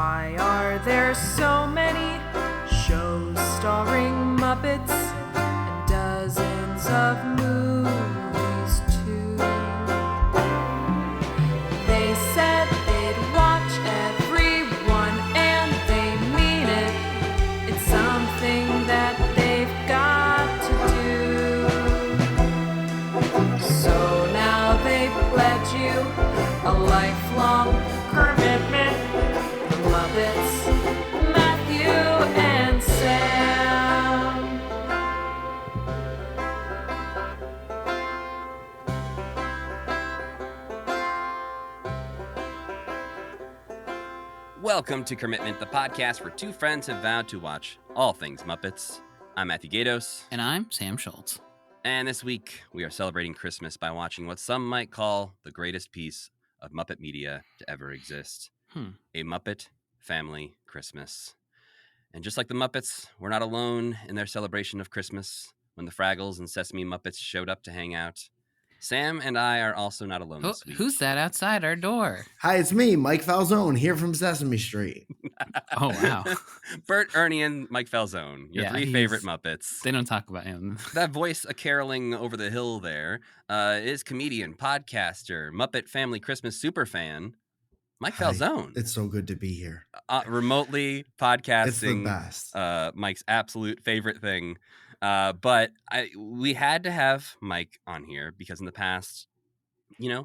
Why are there so many shows starring Muppets and dozens of movies too? They said they'd watch everyone and they mean it. It's something that they've got to do. So now they've pledged you a lifelong commitment. Muppets, Matthew and Sam. Welcome to Commitment, the podcast where two friends have vowed to watch all things Muppets. I'm Matthew Gatos. And I'm Sam Schultz. And this week, we are celebrating Christmas by watching what some might call the greatest piece of Muppet media to ever exist. A Muppet Family Christmas. And just like the Muppets, we're not alone in their celebration of Christmas. When the Fraggles and Sesame Muppets showed up to hang out, Sam and I are also not alone this week. Who's that outside our door? Hi, it's me, Mike Falzone, here from Sesame Street. Oh, wow. Bert, Ernie, and Mike Falzone, your three favorite Muppets. They don't talk about him. That voice caroling over the hill there is comedian, podcaster, Muppet Family Christmas superfan, Mike Falzone. It's so good to be here. Remotely podcasting. It's the best. Mike's absolute favorite thing. But we had to have Mike on here because in the past,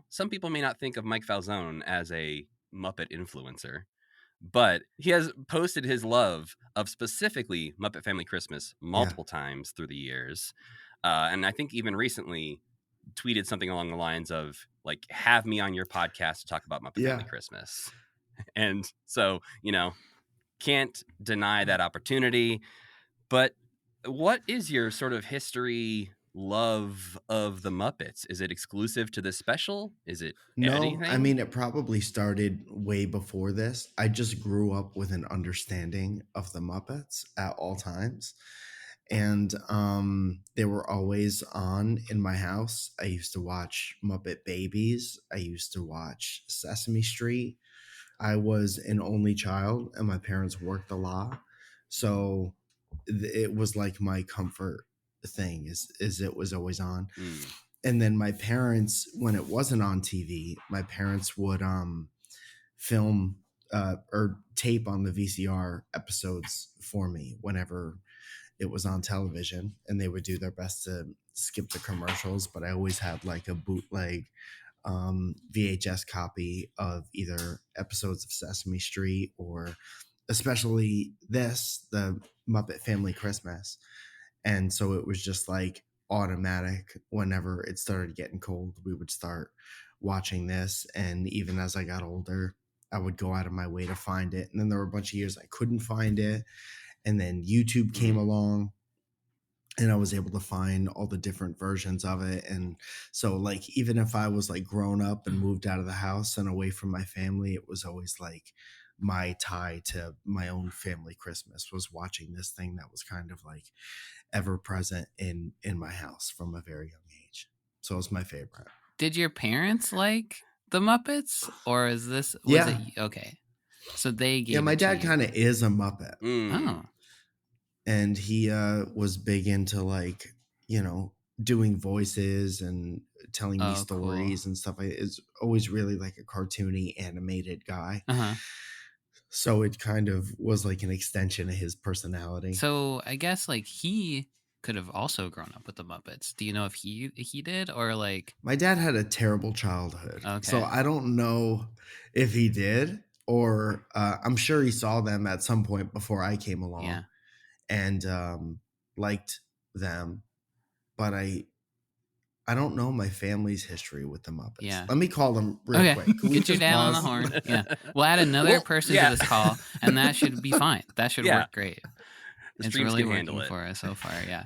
some people may not think of Mike Falzone as a Muppet influencer, but he has posted his love of specifically Muppet Family Christmas multiple times through the years. And I think even recently tweeted something along the lines of, like, have me on your podcast to talk about Muppet Family Christmas. And so, can't deny that opportunity. But what is your sort of history love of the Muppets? Is it exclusive to this special? Is it anything? I mean, it probably started way before this. I just grew up with an understanding of the Muppets at all times. And they were always on in my house. I used to watch Muppet Babies. I used to watch Sesame Street. I was an only child and my parents worked a lot. So it was like my comfort thing is it was always on. And then my parents, when it wasn't on TV, my parents would film or tape on the VCR episodes for me whenever it was on television, and they would do their best to skip the commercials, but I always had like a bootleg VHS copy of either episodes of Sesame Street or especially the Muppet Family Christmas. And so it was just like automatic. Whenever it started getting cold, we would start watching this. And even as I got older, I would go out of my way to find it. And then there were a bunch of years I couldn't find it. And then YouTube came along and I was able to find all the different versions of it. And so, like, even if I was like grown up and moved out of the house and away from my family, it was always like my tie to my own family Christmas was watching this thing that was kind of like ever present in my house from a very young age. So it was my favorite. Did your parents like the Muppets, or is this? Okay. So they gave. Yeah, my dad kind of is a Muppet. Oh. And he was big into like, doing voices and telling me stories and stuff. Is always really like a cartoony animated guy. So it kind of was like an extension of his personality. So I guess like he could have also grown up with the Muppets. Do you know if he did, or like? My dad had a terrible childhood. Okay. So I don't know if he did, or I'm sure he saw them at some point before I came along. Yeah. And liked them, but I don't know my family's history with the Muppets. Yeah. Let me call them real quick. Get your dad on the horn. Yeah, we'll add another person to this call, and that should be fine. That should work great. It's really working for us so far. Yeah.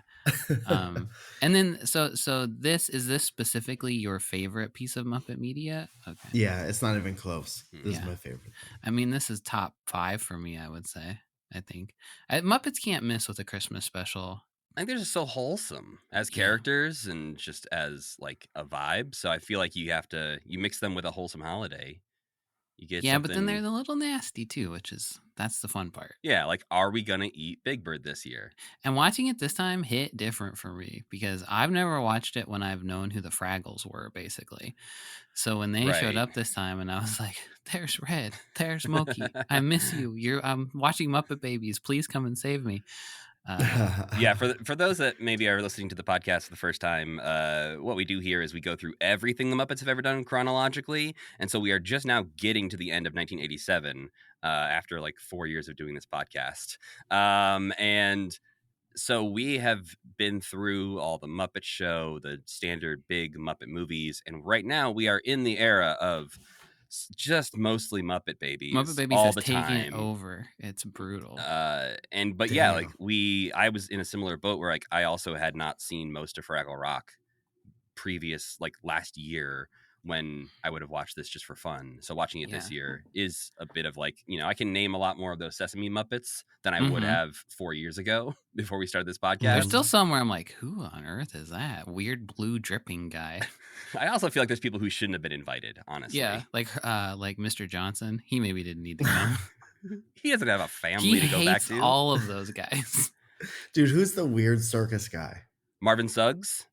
And then so is this specifically your favorite piece of Muppet media? Okay. Yeah, it's not even close. This is my favorite. I mean, this is top 5 for me, I would say. I think Muppets can't miss with a Christmas special. I think they're just so wholesome as characters and just as like a vibe. So I feel like you mix them with a wholesome holiday. You get but then they're a little nasty too, which is That's the fun part. Yeah, like, are we gonna eat Big Bird this year? And watching it this time hit different for me because I've never watched it when I've known who the Fraggles were, basically. So when they showed Right. up this time, and I was like, "There's Red, there's Smokey. I miss you. I'm watching Muppet Babies. Please come and save me." Yeah, for those that maybe are listening to the podcast for the first time, what we do here is we go through everything the Muppets have ever done chronologically, and so we are just now getting to the end of 1987 after like 4 years of doing this podcast. And so we have been through all the Muppet Show, the standard big Muppet movies, and right now we are in the era of just mostly Muppet Babies, Muppet Babies all has the taken time. it over. It's brutal. But yeah, like I was in a similar boat where like I also had not seen most of Fraggle Rock previous, like last year, when I would have watched this just for fun. So watching it this year is a bit of like, I can name a lot more of those Sesame Muppets than I would have 4 years ago before we started this podcast. There's still some where I'm like, who on earth is that weird blue dripping guy? I also feel like there's people who shouldn't have been invited, honestly. Yeah, like Mr. Johnson. He maybe didn't need to come. He doesn't have a family to go back to. All of those guys. Dude, who's the weird circus guy? Marvin Suggs.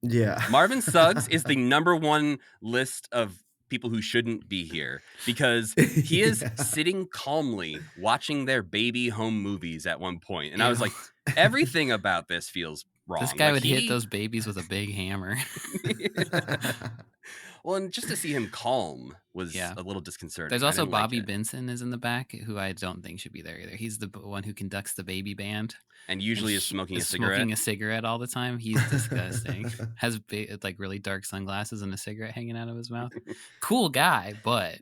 Yeah. Marvin Suggs is the number one list of people who shouldn't be here because he is sitting calmly watching their baby home movies at one point. And I was like, everything about this feels wrong. This guy would hit those babies with a big hammer. Well, and just to see him calm was a little disconcerting. There's also Bobby Benson is in the back, who I don't think should be there either. He's the one who conducts the baby band. And usually is smoking a cigarette. Smoking a cigarette all the time. He's disgusting. Has like really dark sunglasses and a cigarette hanging out of his mouth. Cool guy, but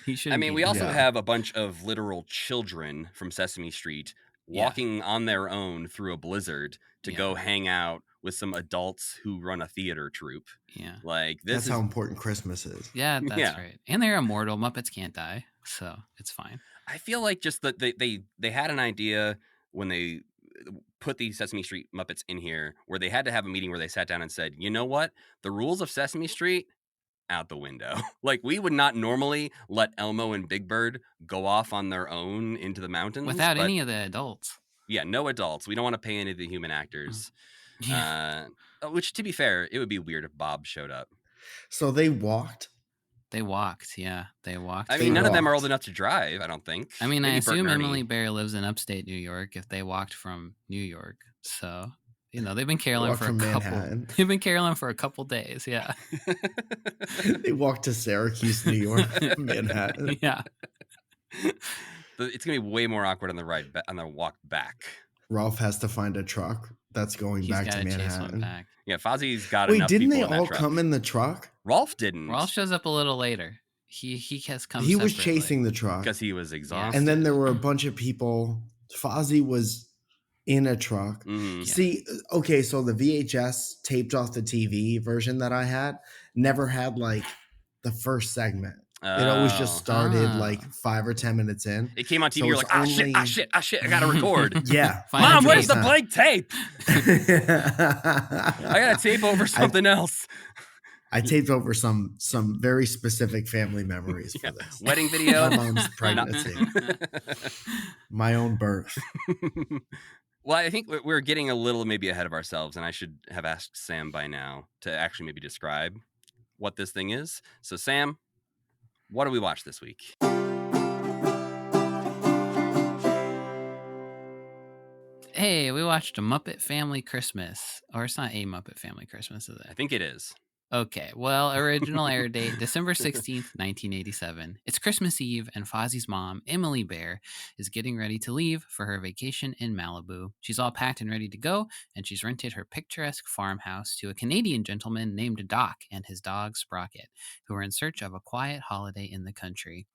he shouldn't. I mean, we also have a bunch of literal children from Sesame Street walking on their own through a blizzard to go hang out with some adults who run a theater troupe. Yeah. Like that's how important Christmas is. Yeah, that's right. And they're immortal. Muppets can't die, so it's fine. I feel like just that they had an idea when they put the Sesame Street Muppets in here where they had to have a meeting where they sat down and said, you know what? The rules of Sesame Street out the window. Like we would not normally let Elmo and Big Bird go off on their own into the mountains. Without any of the adults. Yeah, no adults. We don't want to pay any of the human actors. Which, to be fair, it would be weird if Bob showed up. So they walked? They walked, yeah. They walked. I mean, none of them are old enough to drive, I don't think. I mean, I assume Emily Bear lives in upstate New York if they walked from New York. So, they've been caroling for They've been caroling for a couple days, yeah. They walked to Syracuse, New York, Manhattan. Yeah. It's going to be way more awkward on the walk back. Ralph has to find a truck that's going back to Manhattan. Yeah, Fozzie's got enough people in that truck. Wait, didn't they all come in the truck? Rolf didn't. Rolf shows up a little later. He has come. He was chasing the truck because he was exhausted. And then there were a bunch of people. Fozzie was in a truck. Mm-hmm. See, okay, so the VHS taped off the TV version that I had never had like the first segment. It always just started like 5 or 10 minutes in. It came on TV. So you're like, shit, I gotta record. Yeah. Mom, where's the blank tape? I gotta tape over something else. I taped over some very specific family memories for this. Wedding video. My mom's pregnancy. My own birth. Well, I think we're getting a little maybe ahead of ourselves, and I should have asked Sam by now to actually maybe describe what this thing is. So, Sam, what do we watch this week? Hey, we watched a Muppet Family Christmas. Or it's not a Muppet Family Christmas, is it? I think it is. Okay, well, original air date, December 16th, 1987. It's Christmas Eve, and Fozzie's mom, Emily Bear, is getting ready to leave for her vacation in Malibu. She's all packed and ready to go, and she's rented her picturesque farmhouse to a Canadian gentleman named Doc and his dog Sprocket, who are in search of a quiet holiday in the country.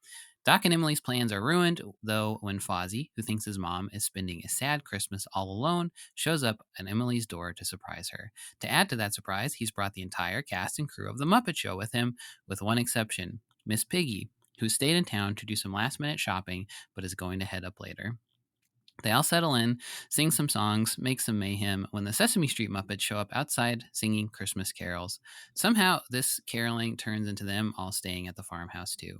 Doc and Emily's plans are ruined, though, when Fozzie, who thinks his mom is spending a sad Christmas all alone, shows up at Emily's door to surprise her. To add to that surprise, he's brought the entire cast and crew of The Muppet Show with him, with one exception, Miss Piggy, who stayed in town to do some last-minute shopping, but is going to head up later. They all settle in, sing some songs, make some mayhem when the Sesame Street Muppets show up outside singing Christmas carols. Somehow, this caroling turns into them all staying at the farmhouse too.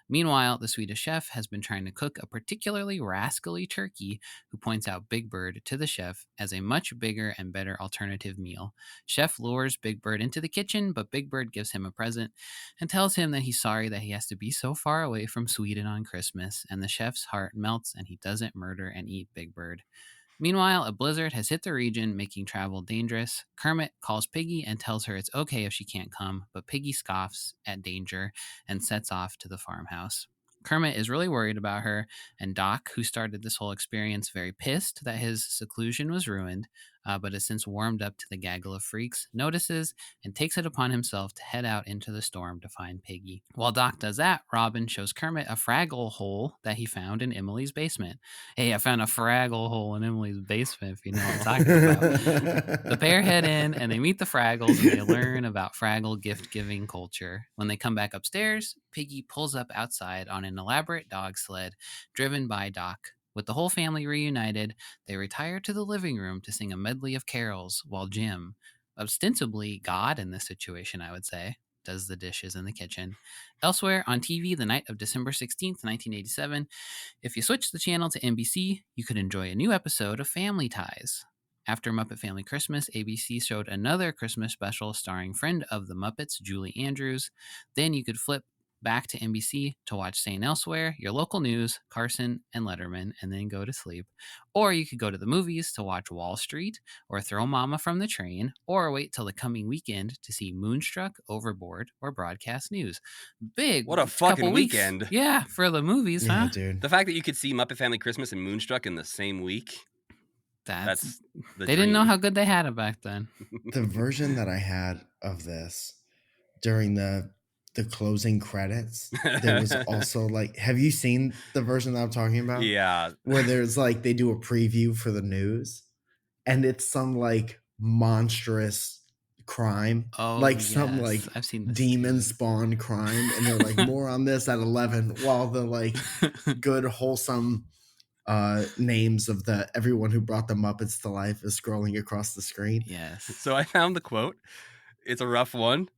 Meanwhile, the Swedish chef has been trying to cook a particularly rascally turkey who points out Big Bird to the chef as a much bigger and better alternative meal. Chef lures Big Bird into the kitchen, but Big Bird gives him a present and tells him that he's sorry that he has to be so far away from Sweden on Christmas, and the chef's heart melts and he doesn't murder and eat Big Bird. Meanwhile, a blizzard has hit the region, making travel dangerous. Kermit calls Piggy and tells her it's okay if she can't come, but Piggy scoffs at danger and sets off to the farmhouse. Kermit is really worried about her, and Doc, who started this whole experience, very pissed that his seclusion was ruined, but has since warmed up to the gaggle of freaks, notices and takes it upon himself to head out into the storm to find Piggy. While Doc does that, Robin shows Kermit a Fraggle hole that he found in Emily's basement. Hey, I found a Fraggle hole in Emily's basement, if you know what I'm talking about. The pair head in and they meet the Fraggles and they learn about Fraggle gift-giving culture. When they come back upstairs, Piggy pulls up outside on an elaborate dog sled driven by Doc. With the whole family reunited, they retire to the living room to sing a medley of carols while Jim, ostensibly God in this situation, I would say, does the dishes in the kitchen. Elsewhere on TV, the night of December 16th, 1987, if you switch the channel to NBC, you could enjoy a new episode of Family Ties. After Muppet Family Christmas, ABC showed another Christmas special starring friend of the Muppets, Julie Andrews. Then you could flip back to NBC to watch St. Elsewhere, your local news, Carson, and Letterman, and then go to sleep. Or you could go to the movies to watch Wall Street, or Throw Mama from the Train, or wait till the coming weekend to see Moonstruck, Overboard, or Broadcast News. Big What a fucking couple weeks. weekend. Yeah, for the movies, Yeah, huh? dude. The fact that you could see Muppet Family Christmas and Moonstruck in the same week, that's the they didn't know dream. how good they had it back then. The version that I had of this during the closing credits, there was also like, have you seen the version that I'm talking about? Yeah. Where there's like, they do a preview for the news and it's some like monstrous crime, Oh, like some yes. like I've seen this demon too. spawn crime, and they're like, more on this at 11, while the like good wholesome names of the everyone who brought the Muppets to life is scrolling across the screen. Yes. So I found the quote. It's a rough one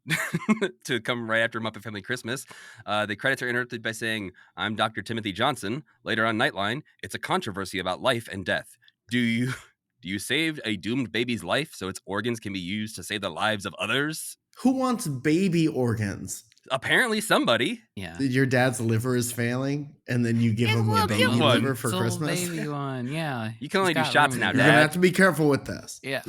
to come right after Muppet Family Christmas. The credits are interrupted by saying, "I'm Dr. Timothy Johnson." Later on Nightline, it's a controversy about life and death. Do you save a doomed baby's life so its organs can be used to save the lives of others? Who wants baby organs? Apparently somebody. Yeah. Your dad's liver is failing, and then you give him a baby one. liver for It's a little Christmas. baby one, yeah. You can only He's do got shots room now, in You're there. gonna Dad. have to be careful with this. Yeah.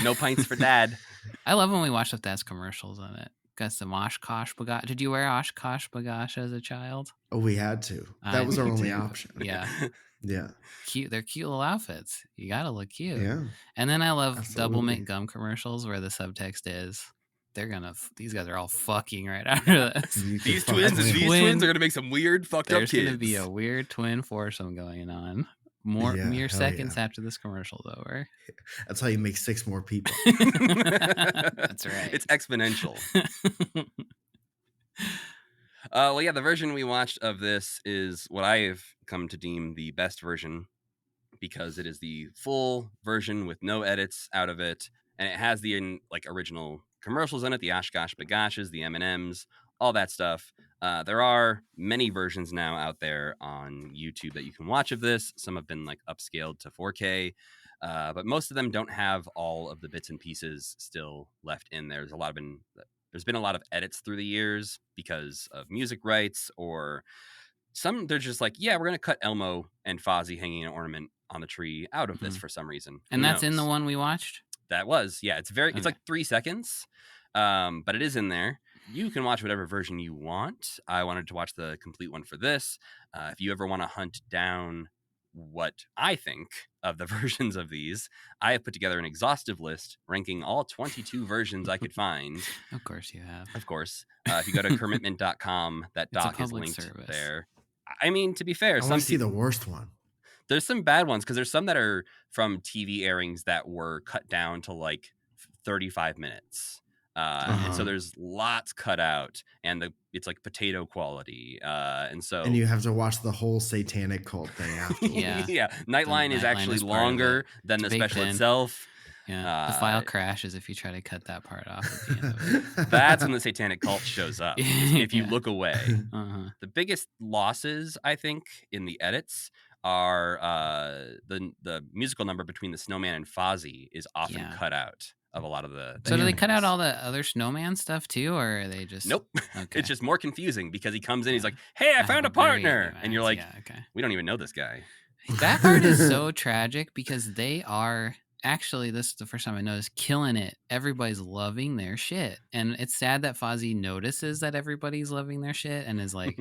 No pints for Dad. I love when we watch with Dad's commercials on it. Got some Oshkosh Bagosh. Did you wear Oshkosh Bagosh as a child? Oh, we had to. That I was our did only too. option. Yeah. Yeah. Cute. They're cute little outfits. You gotta look cute. Yeah. And then I love Double Absolutely. Mint gum commercials where the subtext is, these guys are all fucking right after this. You could These fuck twins and with these me. Twin- twins are gonna make some weird fucked up There's kids. gonna be a weird twin foursome going on. Yeah, Mere hell seconds yeah. after this commercial's over. That's how you make 6 more people. That's right. It's exponential. Well, yeah, the version we watched of this is what I've come to deem the best version because it is the full version with no edits out of it, and it has the original commercials in it, the Oshkosh Bagoshes, the M&Ms, all that stuff. There are many versions now out there on YouTube that you can watch of this. Some have been upscaled to 4K, but most of them don't have all of the bits and pieces still left in there. There's been a lot of edits through the years because of music rights, or some they're just like, yeah, we're gonna cut Elmo and Fozzie hanging an ornament on the tree out of this for some reason. And Who that's in the knows? one we watched? That was, yeah. It's Okay. like 3 seconds, but it is in there. You can watch whatever version you want. I wanted to watch the complete one for this. If you ever want to hunt down what I think of the versions of these, I have put together an exhaustive list ranking all 22 versions I could find. Of course you have. Of course, if you go to kermitment.com, that It's a doc is public linked service. there. I mean, to be fair, I some want to see people, the worst one. there's some bad ones because there's some that are from TV airings that were cut down to 35 minutes. And so there's lots cut out, and it's potato quality. And so And you have to watch the whole satanic cult thing afterwards. Yeah. yeah, Nightline is Nightline actually is part of longer it. than It's the baked special in. itself. Yeah, the file crashes if you try to cut that part off at the end of it. That's when the satanic cult shows up. If you Yeah. look away. Uh-huh. The biggest losses, I think, in the edits are the musical number between the snowman and Fozzie is often Yeah. cut out of a lot of the So do they cut out endings. all the other snowman stuff too, or are they just Nope. Okay. It's just more confusing because he comes in, he's Yeah. like, "Hey, I have found a very partner," new and you're ads. like, Yeah, okay. "We don't even know this guy." That part is so tragic because they are actually, this is the first time I noticed, killing it. Everybody's loving their shit. And it's sad that Fozzie notices that everybody's loving their shit and is like,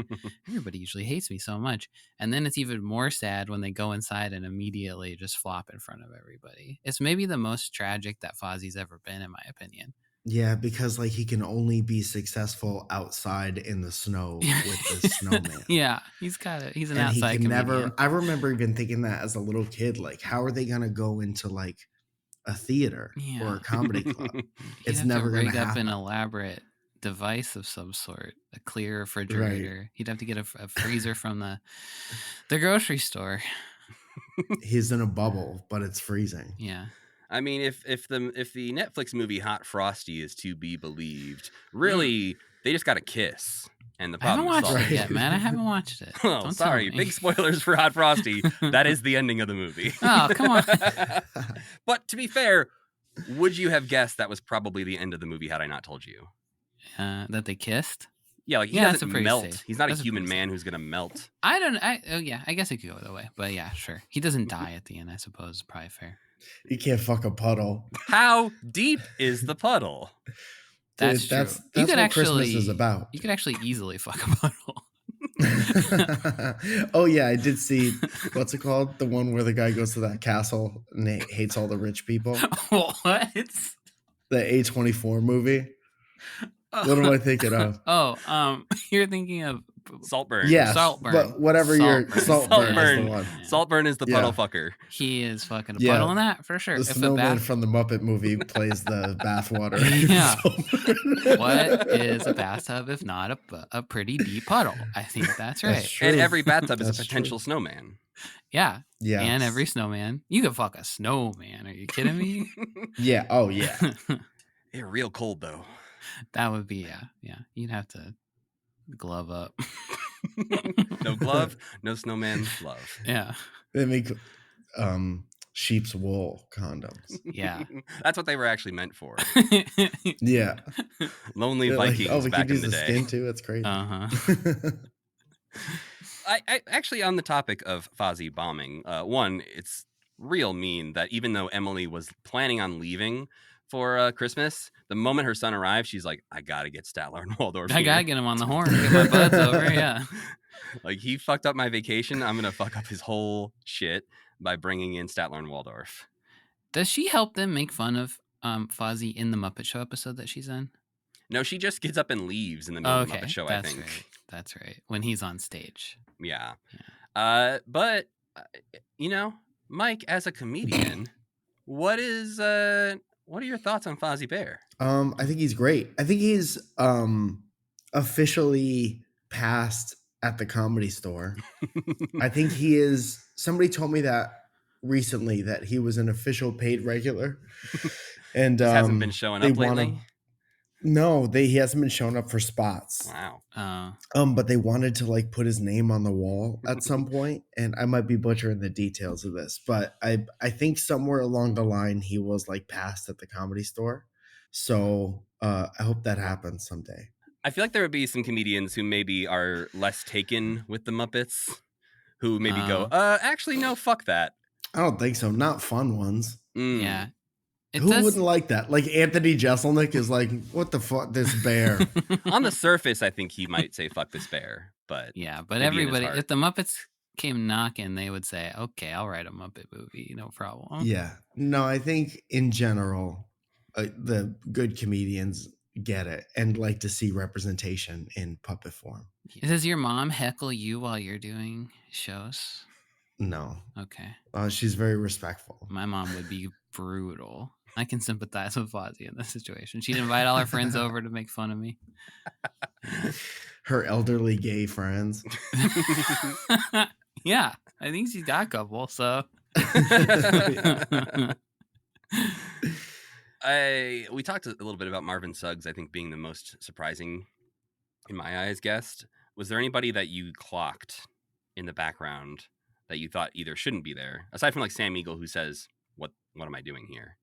everybody usually hates me so much. And then it's even more sad when they go inside and immediately just flop in front of everybody. It's maybe the most tragic that Fozzie's ever been, in my opinion. Yeah, because like he can only be successful outside in the snow with the snowman. Yeah, he's an And he outside can comedian. never. I remember even thinking that as a little kid. Like, how are they gonna go into like a theater or Yeah. a comedy club? You'd It's have never to gonna rig up an happen. elaborate device of some sort, a clear refrigerator. He'd have to get a freezer from the grocery store. He's in a bubble, but it's freezing. Yeah. I mean, if the Netflix movie Hot Frosty is to be believed, really, they just got a kiss, and the I haven't problem is watched solved. it yet, man. I haven't watched it. Oh, Don't sorry, tell me. big spoilers for Hot Frosty. That is the ending of the movie. Oh, come on. But to be fair, would you have guessed that was probably the end of the movie had I not told you? That they kissed? Yeah, like he Yeah, that's doesn't a pretty melt. safe- He's not a that's a human pretty man who's gonna melt. I guess it could go the way, but yeah, sure. He doesn't die at the end, I suppose. Probably fair. You can't fuck a puddle. How deep is the puddle? That's Dude, true. that's You could what Christmas is actually- about. You could actually easily fuck a puddle. Oh yeah, I did see what's it called? The one where the guy goes to that castle and he hates all the rich people. What? The A24 movie. What am I thinking of? Oh, you're thinking of Saltburn. Yes, Saltburn. but whatever your Saltburn. Saltburn is the Saltburn. one. Saltburn is the Yeah. puddle fucker. He is fucking a Yeah. puddle in that for sure. The If a snowman bath, from the Muppet movie plays the bathwater. Yeah. So- what is a bathtub if not a pretty deep puddle? I think that's right. That's true. And every bathtub is a That's potential true. snowman. Yeah. Yeah. And every snowman. You could fuck a snowman. Are you kidding me? Yeah. Oh yeah. They're real cold though. That would be, yeah. You'd have to glove up. No glove, no snowman glove. Yeah. They make sheep's wool condoms. Yeah. That's what they were actually meant for. Yeah. Lonely They're like, Vikings oh, we back could in use the the day. skin too. It's crazy. Uh-huh. I actually, on the topic of Fozzie bombing, one, it's real mean that even though Emily was planning on leaving for Christmas, the moment her son arrived, she's like, I gotta get Statler and Waldorf I here. gotta get him on the horn. Get my buds over. Yeah. Like, he fucked up my vacation. I'm gonna fuck up his whole shit by bringing in Statler and Waldorf. Does she help them make fun of Fozzie in the Muppet Show episode that she's in? No, she just gets up and leaves in the middle of the Muppet Show, I that's think. right. That's right. When he's on stage. Yeah. But, you know, Mike, as a comedian, what are your thoughts on Fozzie Bear? I think he's great. I think he's officially passed at the Comedy Store. I think he is. Somebody told me that recently that he was an official paid regular, and Just hasn't been showing they up lately. No, he hasn't been showing up for spots. Wow. But they wanted to like put his name on the wall at some point, and I might be butchering the details of this, but I think somewhere along the line he was like passed at the Comedy Store. So I hope that happens someday. I feel like there would be some comedians who maybe are less taken with the Muppets, who maybe go, actually, no, fuck that. I don't think so. Not fun ones. Yeah. Who wouldn't like that? Like Anthony Jeselnik is like, what the fuck, this bear? On the surface, I think he might say fuck this bear, but Yeah, but maybe in his everybody, heart. if the Muppets came knocking, they would say, okay, I'll write a Muppet movie. No problem. Yeah. No, I think in general, the good comedians get it and like to see representation in puppet form. Does your mom heckle you while you're doing shows? No. Okay. She's very respectful. My mom would be brutal. I can sympathize with Fozzie in this situation. She'd invite all her friends over to make fun of me. Her elderly gay friends. Yeah, I think she's got a couple, so. we talked a little bit about Marvin Suggs, I think, being the most surprising in my eyes guest. Was there anybody that you clocked in the background that you thought either shouldn't be there, aside from like Sam Eagle, who says, what am I doing here?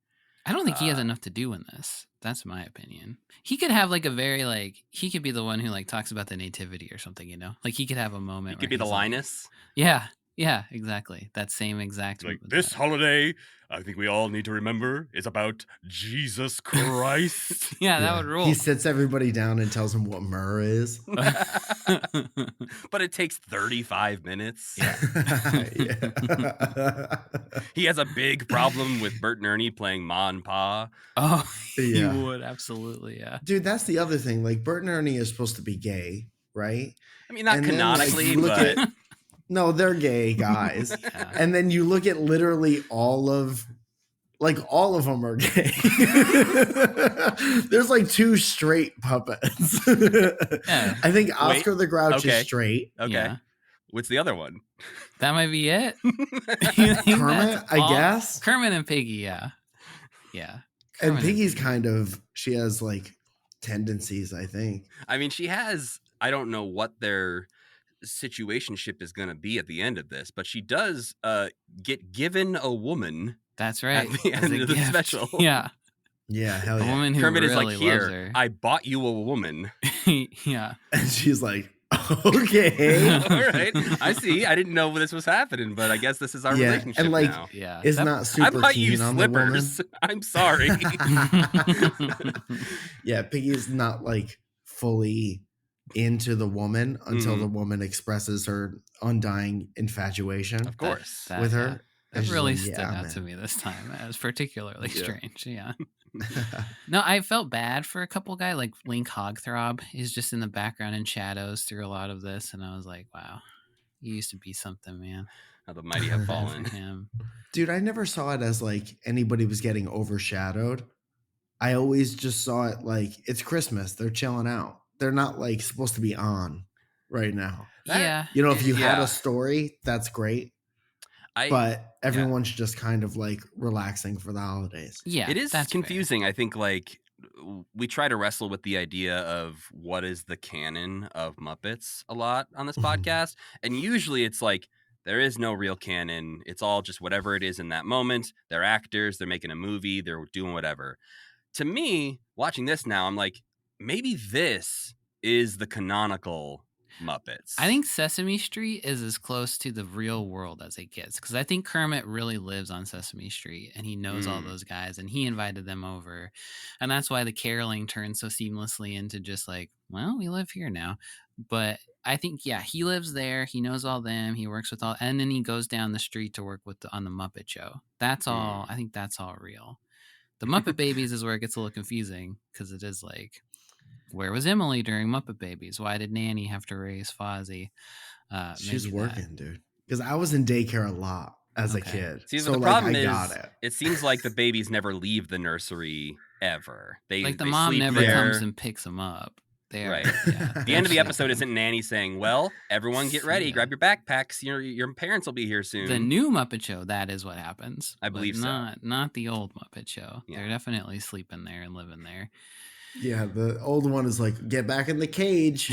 I don't think he has enough to do in this. That's my opinion. He could have like a very like he could be the one who like talks about the nativity or something, you know? Like he could have a moment. He could be the Linus. Yeah, exactly. That same exact. Like, this holiday, I think we all need to remember, is about Jesus Christ. Yeah, that would rule. He sits everybody down and tells them what myrrh is. But it takes 35 minutes. Yeah. He has a big problem with Bert and Ernie playing Ma and Pa. Oh, Yeah. he would absolutely, yeah. Dude, that's the other thing. Like, Bert and Ernie is supposed to be gay, right? I mean, not And then, like, canonically, you look but at- No, they're gay guys. Yeah. And then you look at literally all of them are gay. There's like 2 straight puppets. Yeah. I think Oscar the Grouch okay. is straight. okay. Yeah. What's the other one? That might be it. Kermit, I guess. Kermit and Piggy, yeah. Yeah. And Kermit Piggy's Piggy. kind of, she has like tendencies, I think. I mean, she has, I don't know what their situationship is going to be at the end of this, but she does get given a woman. That's right. At the as end a of the gift. special. Yeah. Yeah, hell A yeah. woman who Kermit really is like, loves here, her. I bought you a woman. Yeah. And she's like, okay. All right. I see. I didn't know this was happening, but I guess this is our Yeah, relationship and, like, now. Yeah. Is That- not I super bought you keen on the woman. slippers. I'm sorry. Yeah, Piggy's not like fully into the woman until Mhm. the woman expresses her undying infatuation Of course. That- with yeah. her. That And she's really like, stood "Yeah, out man." to me this time. It was particularly Yeah. strange. Yeah. No, I felt bad for a couple guys. Like Link Hogthrob is just in the background in shadows through a lot of this, and I was like, wow, you used to be something, man. How the mighty have Bad fallen. for him. Dude, I never saw it as like anybody was getting overshadowed. I always just saw it like it's Christmas. They're chilling out. They're not like supposed to be on right now. That- Yeah. You know, if you had Yeah. a story, that's great. But everyone's just kind of like relaxing for the holidays. Yeah. It is that's fair. confusing. I think like we try to wrestle with the idea of what is the canon of Muppets a lot on this Mhm. podcast. And usually it's like there is no real canon. It's all just whatever it is in that moment. They're actors, they're making a movie, they're doing whatever. To me, watching this now, I'm like, maybe this is the canonical Muppets. I think Sesame Street is as close to the real world as it gets because I think Kermit really lives on Sesame Street and he knows all Mm. those guys and he invited them over. And that's why the caroling turns so seamlessly into just like, well, we live here now. But I think, yeah, he lives there. He knows all them. He works with all, and then he goes down the street to work with on the Muppet Show. That's all. I think that's all real. The Muppet Babies is where it gets a little confusing because it is like, where was Emily during Muppet Babies? Why did Nanny have to raise Fozzie? She's Maybe working, dude. Because I was in daycare a lot as a Okay. kid. See, so the like, problem I is, got it. it seems like the babies never leave the nursery ever. They Like the they mom sleep never there. comes and picks them up. They are, Right. yeah, The end of the they're episode isn't Nanny saying, "Well, everyone get ready, Yeah. grab your backpacks. Your parents will be here soon." The new Muppet Show, that is what happens. I but believe so. Not the old Muppet Show. Yeah. They're definitely sleeping there and living there. Yeah, the old one is like, get back in the cage.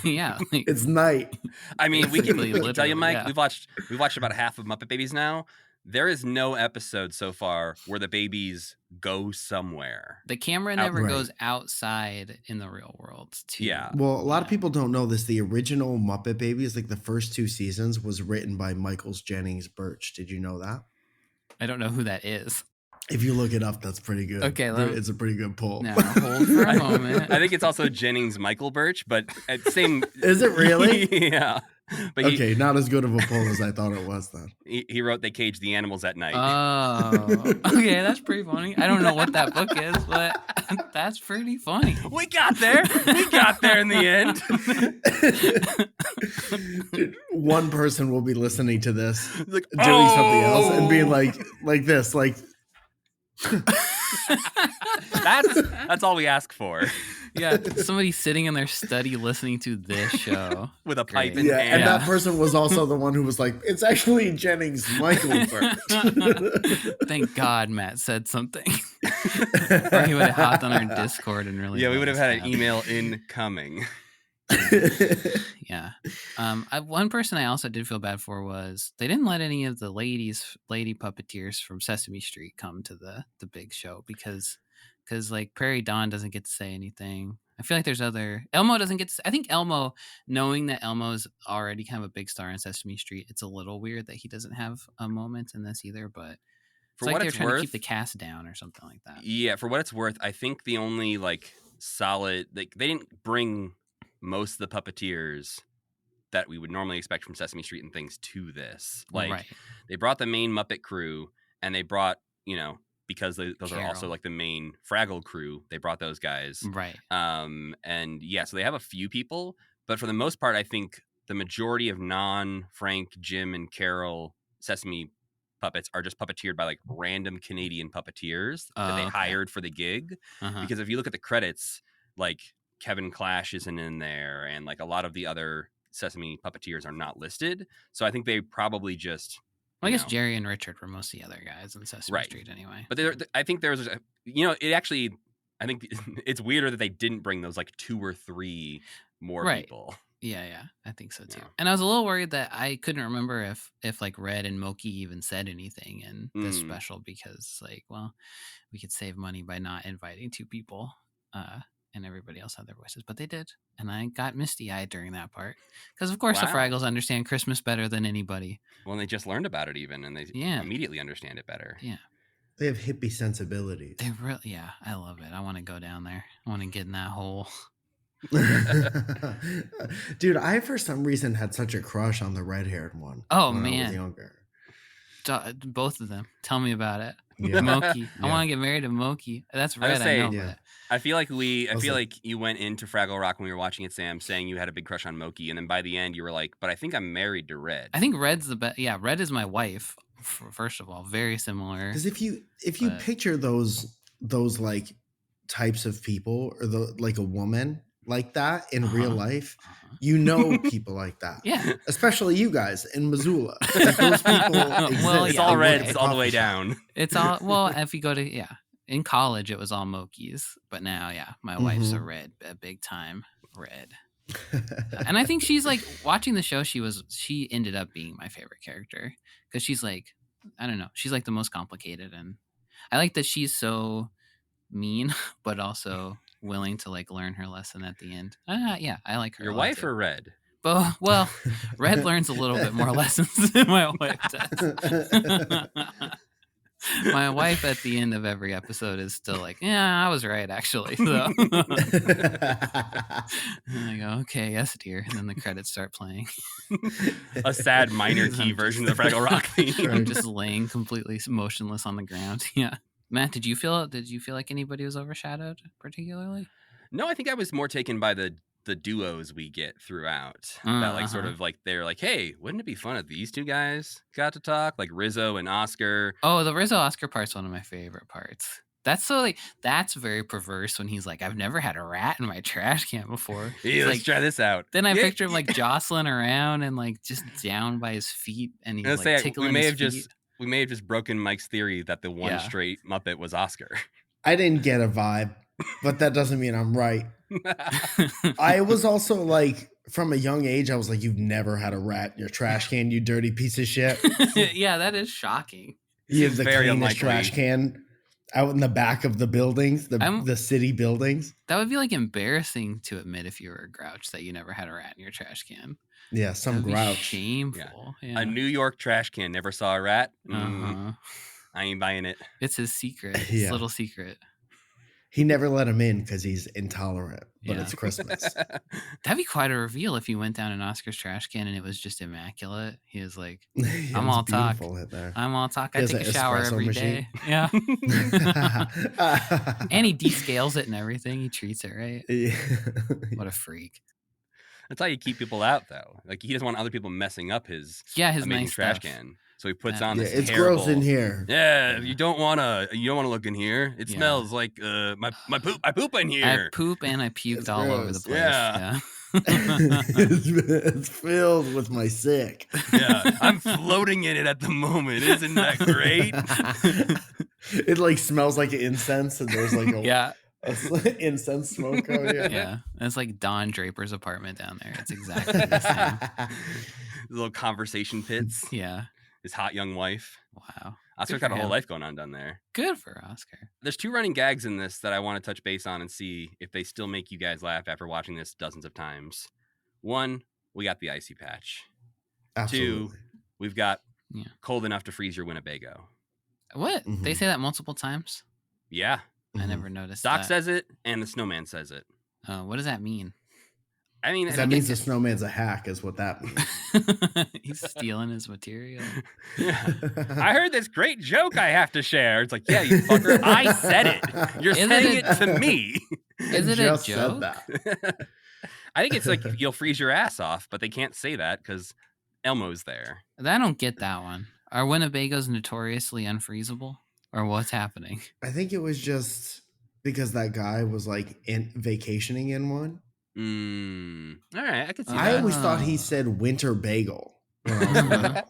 Yeah. Like, It's night. I mean, we can Basically, tell you, Mike. literally, yeah. We've watched about half of Muppet Babies now. There is no episode so far where the babies go somewhere. the camera never Right. goes outside in the real world. Yeah. Well, a lot of Yeah. people don't know this. The original Muppet Babies, like the first 2 seasons, was written by Michaels Jennings Birch. Did you know that? I don't know who that is. If you look it up, that's pretty good. Okay, let me- It's a pretty good pull. Now, hold for a moment. I think it's also Jennings Michael Birch, but at same. Is it really? Yeah. But Okay, not as good of a pull as I thought it was then. he wrote "They Cage the Animals at Night." Oh, okay, that's pretty funny. I don't know what that book is, but that's pretty funny. We got there. We got there in the end. Dude, one person will be listening to this, Like, doing something else, and being "Oh!" like this, like That's all we ask for. Yeah, somebody sitting in their study listening to this show. With a Great. pipe in Yeah, hand. and Yeah. that person was also the one who was like, "It's actually Jennings Michael first." Thank God Matt said something. Or he would have hopped on our Discord and really. Yeah, we let would have us had an have- email incoming. Yeah. One person I also did feel bad for was they didn't let any of the lady puppeteers from Sesame Street come to the big show because like Prairie Dawn doesn't get to say anything. I feel like there's other Elmo doesn't get to. I think Elmo, knowing that Elmo's already kind of a big star in Sesame Street, it's a little weird that he doesn't have a moment in this either. But For it's like what they're it's trying to worth, keep the cast down or something like that. yeah, for what it's worth, I think the only like solid, like they didn't bring most of the puppeteers that we would normally expect from Sesame Street and things to this. Like Right. they brought the main Muppet crew, and they brought, because those are also Carol. like the main Fraggle crew. They brought those guys. Right. And yeah, so they have a few people, but for the most part, I think the majority of non-Frank, Jim, and Carol Sesame puppets are just puppeteered by like random Canadian puppeteers that they Okay. hired for the gig. Uh-huh. Because if you look at the credits, like Kevin Clash isn't in there, and like a lot of the other Sesame puppeteers are not listed. So I think they probably just. Well, I guess Jerry and Richard were most of the other guys in Sesame Right. Street anyway. But I think there's, it actually, I think it's weirder that they didn't bring those like 2 or 3 more Right. people. Yeah, I think so too. Yeah. And I was a little worried that I couldn't remember if like Red and Moki even said anything in this special because like, well, we could save money by not inviting 2 people and everybody else had their voices, but they did. And I got misty-eyed during that part because of course the Wow. Fraggles understand Christmas better than anybody. Well, they just learned about it even, and they immediately understand it better. Yeah. They have hippie sensibilities. They really, yeah, I love it. I want to go down there. I want to get in that hole. Dude, I for some reason had such a crush on the red-haired one. Oh, when I man. was younger. Both of them. Tell me about it. Yeah. Moki. I Yeah. want to get married to Moki. That's I would Red. I say- know. Yeah. But I feel like like- you went into Fraggle Rock when we were watching it, Sam, saying you had a big crush on Moki, and then by the end you were like, but I think I'm married to Red. I think Red's the best. Yeah, Red is my wife. First of all, very similar. Because if you But- picture those like types of people or like a woman like that in real life, you know people like that. Yeah. Especially you guys in Missoula. Like those people exist. Well, It's yeah, all I Red. work It's at all the way coffee shop. down. It's all well. If you go to in college, it was all Mokis, but now my wife's a Red, a big time Red. And I think she's like watching the show. She ended up being my favorite character because she's like, I don't know, she's like the most complicated, and I like that she's so mean, but also willing to like learn her lesson at the end. Yeah, I like her. Your a lot, wife too. or Red? But well, Red learns a little bit more lessons than my wife does. My wife at the end of every episode is still like, yeah, I was right actually. So and I go, okay, yes, dear. And then the credits start playing. A sad minor key I'm version of the Fraggle Rock theme. I'm just laying completely motionless on the ground. Yeah. Matt, did you feel like anybody was overshadowed particularly? No, I think I was more taken by the duos we get throughout. That like sort of like they're like, hey, wouldn't it be fun if these 2 guys got to talk? Like Rizzo and Oscar. Oh, the Rizzo Oscar part's one of my favorite parts. That's so like that's very perverse when he's like, I've never had a rat in my trash can before. Yeah, It's let's like, try this out. then I Yeah. picture him like jostling around and like just down by his feet, and he's I was like gonna say, tickling we may his have feet. just broken Mike's theory that the one Yeah. straight Muppet was Oscar. I didn't get a vibe, but that doesn't mean I'm right. I was also like, from a young age, I was like, you've never had a rat in your trash can, you dirty piece of shit. Yeah, that is shocking. You have the Very cleanest unlikely. trash can out in the back of the buildings, the city buildings. That would be like embarrassing to admit if you were a grouch that you never had a rat in your trash can. Yeah, some That'd be grouch. shameful. Yeah. A New York trash can never saw a rat. Uh-huh. I ain't buying it. It's his secret. His Yeah. little secret. He never let him in because he's intolerant, but Yeah. it's Christmas. That'd be quite a reveal if you went down in Oscar's trash can and it was just immaculate. He was like, Yeah, I'm it's all talk. beautiful in there. I'm all talk. I He has take a an shower espresso every machine. day. Yeah. And he descales it and everything. He treats it right. Yeah. What a freak. That's how you keep people out, though. Like he doesn't want other people messing up his his amazing nice trash stuff. can. So he puts Yeah. on Yeah, this it's terrible. gross in here. Yeah, you don't wanna look in here. It Yeah. smells like my poop. I poop in I here. poop and I puked It's all over the gross. place. Yeah. It's filled with my sick. Yeah, I'm floating in it at the moment. Isn't that great? It like smells like incense, and there's like a Yeah. incense smoke out here. Yeah. It's like Don Draper's apartment down there. It's exactly the same. Little conversation pits. Yeah. His hot young wife. Wow. Oscar's Good got for a whole him. life going on down there. Good for Oscar. There's 2 running gags in this that I want to touch base on and see if they still make you guys laugh after watching this dozens of times. 1, we got the icy patch. Absolutely. 2, we've got Yeah. cold enough to freeze your Winnebago. What? They Mhm. say that multiple times? Yeah, I Mhm. never noticed Doc that. says it and the snowman says it. What does that mean? I mean, That means the snowman's a hack, is what that means. He's stealing his material. yeah. I heard this great joke I have to share. It's like, yeah, you fucker, I said it. You're Isn't saying it- it to me. Is it Just a said joke? that. I think it's like you'll freeze your ass off, but they can't say that because Elmo's there. I don't get that one. Are Winnebagos notoriously unfreezable? Or what's happening? I think it was just because that guy was like vacationing in one. All right, I could see I that. always thought he Ah. said winter bagel. When I was little.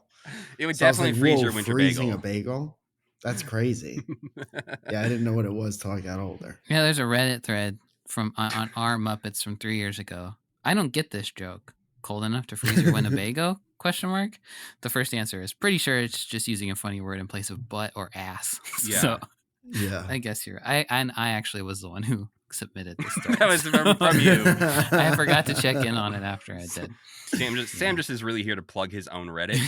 It would So I was definitely like, freeze "Whoa, your winter freezing bagel. a bagel? That's crazy." Yeah, I didn't know what it was till I got older. Yeah, there's a Reddit thread from on our Muppets from 3 years ago. I don't get this joke. Cold enough to freeze your Winnebago? Question mark. The first answer is pretty sure it's just using a funny word in place of butt or ass. Yeah. So Yeah. I guess you're. I actually was the one who submitted this thread. That was from you. I forgot to check in on it after I did. Sam just is really here to plug his own Reddit.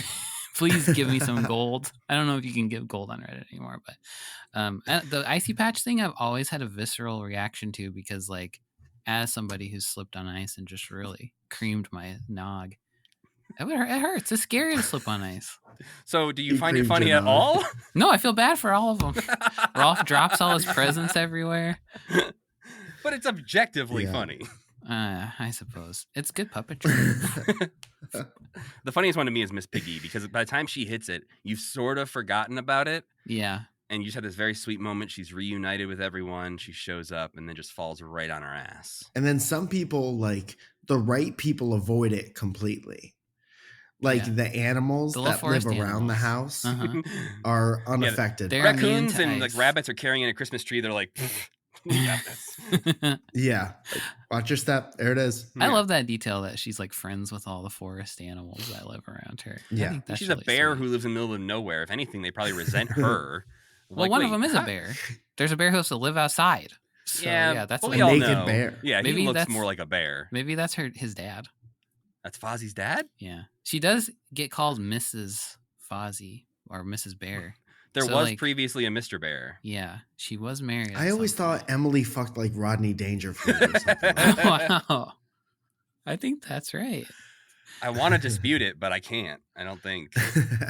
Please give me some gold. I don't know if you can give gold on Reddit anymore, but the icy patch thing I've always had a visceral reaction to because, like, as somebody who's slipped on ice and just really creamed my nog, it hurts. It's scary to slip on ice. So, do you You find it creamed funny your at nog. all? No, I feel bad for all of them. Rolf drops all his presents everywhere. But it's objectively Yeah. funny. I suppose it's good puppetry. The funniest one to me is Miss Piggy because by the time she hits it, you've sort of forgotten about it. Yeah. And you just have this very sweet moment. She's reunited with everyone. She shows up and then just falls right on her ass. And then some people, like the right people, avoid it completely. Like Yeah. the animals The little that live forest around the animals. house Uh-huh. are unaffected. they're immune Raccoons to and like ice. rabbits are carrying in a Christmas tree. They're like, yeah, that's- Yeah. Like, watch your step. There it is. I Yeah. love that detail that she's like friends with all the forest animals that live around her. I Yeah. think that's she's really a bear sweet. who lives in the middle of nowhere. If anything, they probably resent her. Well, Like, one of wait, them is a how- bear. There's a bear who has to live outside. So, yeah, that's but what we A all naked know. bear. Yeah, Maybe he looks that's- more like a bear. maybe that's his dad. That's Fozzie's dad? Yeah, she does get called Mrs. Fozzie or Mrs. Bear. There So, was like- previously a Mr. Bear. Yeah, she was married. I always thought Emily fucked like Rodney Dangerfield or something. Wow, I think that's right. I want to dispute it, but I can't. I don't think.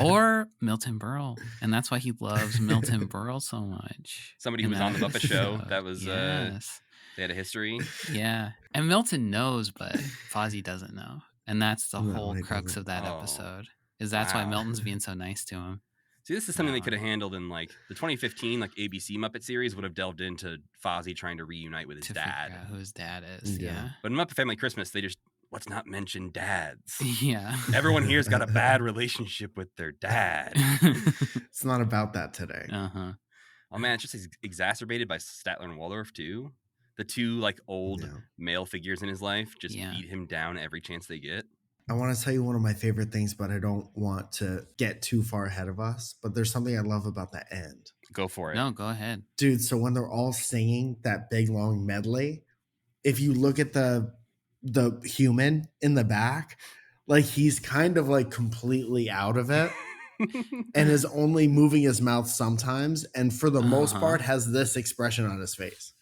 Or Milton Berle, and that's why he loves Milton Berle so much. Somebody who in was on that the Muppet Show episode. that was, yes. They had a history. Yeah, and Milton knows, but Fozzie doesn't know, and that's the No, whole he crux doesn't. of that Oh. episode. Is that's why Wow. Milton's being so nice to him. See, this is something they Wow. could have handled in like the 2015 like ABC Muppet series would have delved into Fozzie trying to reunite with his To dad. figure out who his dad is. Yeah. But in Muppet Family Christmas, they just let's not mention dads. Yeah. Everyone here's got a bad relationship with their dad. It's not about that today. Uh-huh. Oh man, it's just exacerbated by Statler and Waldorf too. The two like old Yeah. male figures in his life just Yeah. beat him down every chance they get. I want to tell you one of my favorite things, but I don't want to get too far ahead of us. But there's something I love about the end. Go for it. No, go ahead. Dude, so when they're all singing that big long medley, if you look at the human in the back, like he's kind of like completely out of it and is only moving his mouth sometimes, and for the most Uh-huh. part has this expression on his face.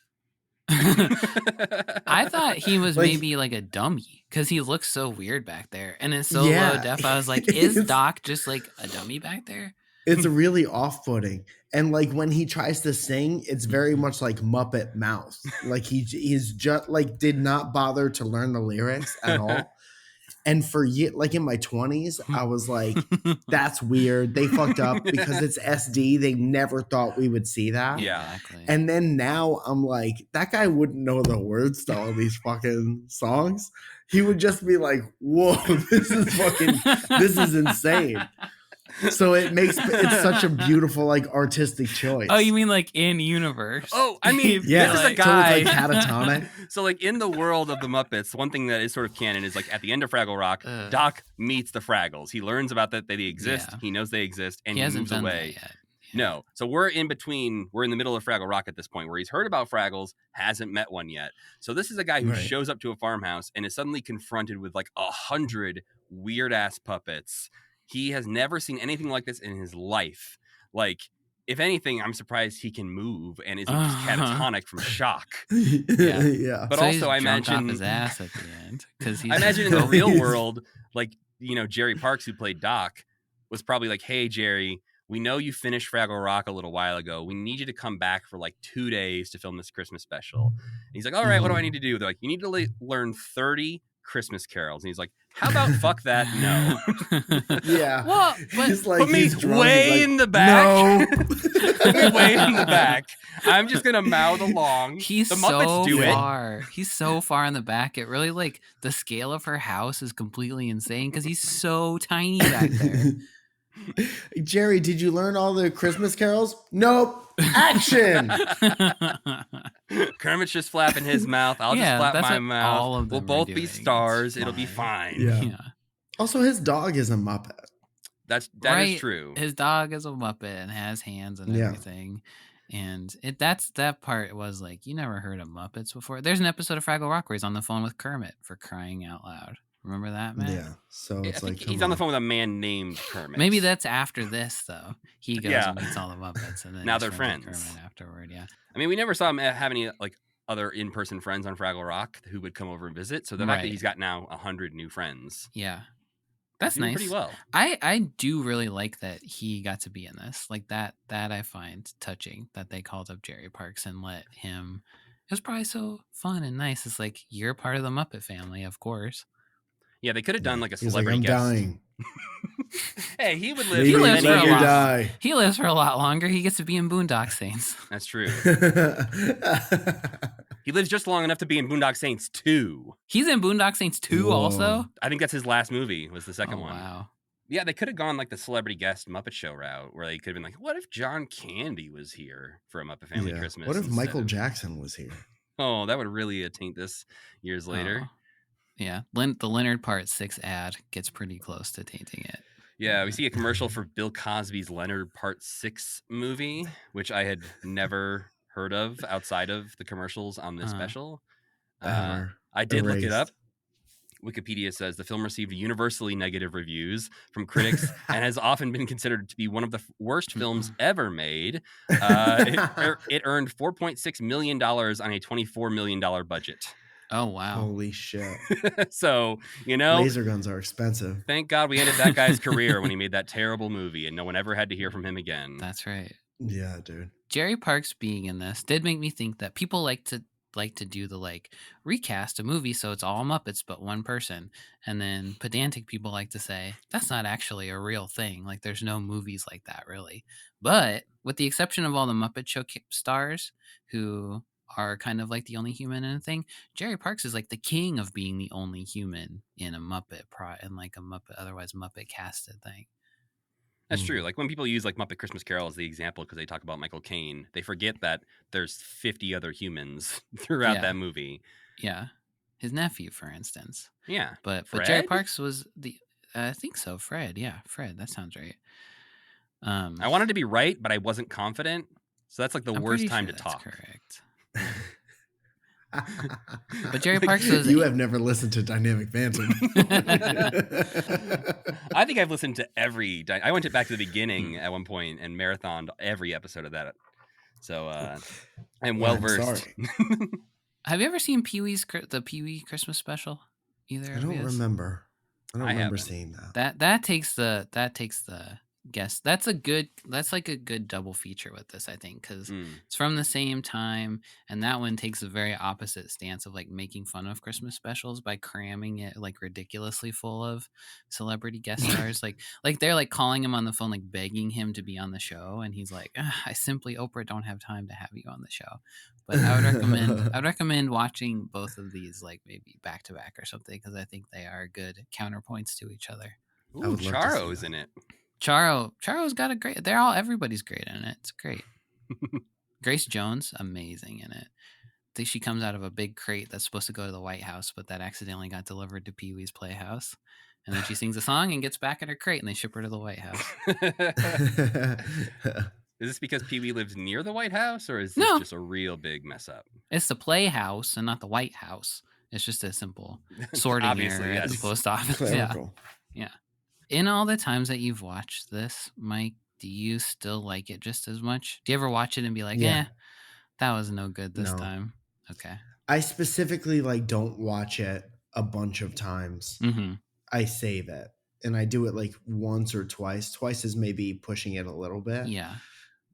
I thought he was Like- maybe like a dummy because he looks so weird back there. And it's so Yeah. low def. I was like, is It's- Doc just like a dummy back there? It's really off-putting. And like when he tries to sing, it's very much like Muppet Mouth. Like he's just like did not bother to learn the lyrics at all. And for like in my 20s, I was like, that's weird. They fucked up because it's SD. They never thought we would see that. Yeah. Exactly. And then now I'm like, that guy wouldn't know the words to all these fucking songs. He would just be like, whoa, this is insane. So it's such a beautiful, like, artistic choice. Oh, you mean like in universe? Oh, I mean, Yeah, this is a so guy. it's like catatonic. So, like, in the world of the Muppets, one thing that is sort of canon is, like, at the end of Fraggle Rock, Doc meets the Fraggles. He learns about that they exist. Yeah. He knows they exist, and he he hasn't moves done away. that yet. No. So we're in between. We're in the middle of Fraggle Rock at this point where he's heard about Fraggles, hasn't met one yet. So this is a guy who Right. shows up to a farmhouse and is suddenly confronted with like 100 weird ass puppets. He has never seen anything like this in his life. Like, if anything, I'm surprised he can move and isn't just catatonic from shock. Yeah. But So also, he's I drunk off imagine his ass at the end because I imagine in the real world, like, you know, Jerry Parks, who played Doc, was probably like, hey, Jerry, we know you finished Fraggle Rock a little while ago. We need you to come back for like 2 days to film this Christmas special. And he's like, all right, what do I need to do? They're like, you need to learn 30 Christmas carols. And he's like, how about fuck that? No. Yeah. Well, but He's like, Put me he's drunk, way he's like, in the back. No. Put me way in the back. I'm just going to mouth along. he's The Muppets so do it. far. He's so far in the back. It really, like, the scale of her house is completely insane because he's so tiny back there. Jerry, did you learn all the Christmas carols? Nope. Action. Kermit's just flapping his mouth. I'll Yeah, just flap that's my what mouth. all of We'll them are both doing. be It's stars. It'll be fine. fine. Yeah. Yeah. Also, his dog is a Muppet. That Right. is true. His dog is a Muppet and has hands and Yeah. everything. And that part was like, you never heard of Muppets before. There's an episode of Fraggle Rock where he's on the phone with Kermit, for crying out loud. Remember that, man? Yeah. So I it's think like, he's on the phone with a man named Kermit. Maybe that's after this, though. He goes Yeah. and meets all the Muppets, and then Now he's they're with friends. Kermit afterward, yeah. I mean, we never saw him have any like other in-person friends on Fraggle Rock who would come over and visit. So the fact that Right. he's got now 100 new friends, Yeah. That's doing nice. pretty well. I do really like that he got to be in this. Like that I find touching that they called up Jerry Parks and let him. It was probably so fun and nice. It's like, you're part of the Muppet family, of course. Yeah, they could have done like a he's like, celebrity I'm guest. dying. Hey, he would live Maybe He for lives many for a let you while. years. die. He lives for a lot longer. He gets to be in Boondock Saints. That's true. He lives just long enough to be in Boondock Saints 2. He's in Boondock Saints 2 Whoa. also. I think that's his last movie, was the second Oh, one. wow. Yeah, they could have gone like the celebrity guest Muppet Show route, where they could have been like, what if John Candy was here for a Muppet Family Yeah. Christmas? What if instead Michael of- Jackson was here? Oh, that would really taint this years later. Oh. Yeah. The Leonard Part 6 ad gets pretty close to tainting it. Yeah, we see a commercial for Bill Cosby's Leonard Part 6 movie, which I had never heard of outside of the commercials on this special. Ever. I did look it Erased. up. Wikipedia says the film received universally negative reviews from critics and has often been considered to be one of the worst films ever made. It earned $4.6 million on a $24 million budget. Oh, wow. Holy shit. So, you know, Laser guns are expensive. thank God we ended that guy's career when he made that terrible movie and no one ever had to hear from him again. That's right. Yeah, dude. Jerry Parks being in this did make me think that people like to do the like recast a movie so it's all Muppets but one person, and then pedantic people like to say that's not actually a real thing, like there's no movies like that really. But with the exception of all the Muppet Show stars who are kind of like the only human in a thing, Jerry Parks is like the king of being the only human in a Muppet in like a Muppet, otherwise Muppet casted thing. That's true. Like when people use like Muppet Christmas Carol as the example because they talk about Michael Caine, they forget that there's 50 other humans throughout Yeah. that movie. Yeah, his nephew, for instance. Yeah. But Jerry Fred? Parks was the I think so. Fred, yeah, Fred. That sounds right. I wanted to be right, but I wasn't confident. So that's like the I'm worst pretty time sure to that's talk. Correct. But Jerry Parks was. You have never listened to Dynamic Banter. I think I've listened to every. I went back to the beginning at one point and marathoned every episode of that. So I'm well versed. sorry. Have you ever seen the Pee Wee Christmas special? Either I of don't you? remember. I don't remember haven't. seeing that. That takes the guess that's like a good double feature with this, I think, because it's from the same time, and that one takes a very opposite stance of like making fun of Christmas specials by cramming it like ridiculously full of celebrity guest stars. like they're like calling him on the phone, like begging him to be on the show, and he's like, I simply, Oprah, don't have time to have you on the show. But I'd recommend watching both of these like maybe back to back or something, because I think they are good counterpoints to each other. Ooh, I would love to see Charo's that. in it. Charo's got a great. Everybody's great in it. It's great. Grace Jones, amazing in it. I think she comes out of a big crate that's supposed to go to the White House, but that accidentally got delivered to Pee Wee's Playhouse. And then she sings a song and gets back in her crate, and they ship her to the White House. Is this because Pee Wee lives near the White House, or is this No. just a real big mess up? It's the Playhouse and not the White House. It's just a simple sorting Obviously, error at yes. the post office. Clerical. Yeah. In all the times that you've watched this, Mike, do you still like it just as much? Do you ever watch it and be like, Yeah. that was no good this No. time? Okay. I specifically like don't watch it a bunch of times. Mm-hmm. I save it, and I do it like once or twice. Twice is maybe pushing it a little bit. Yeah.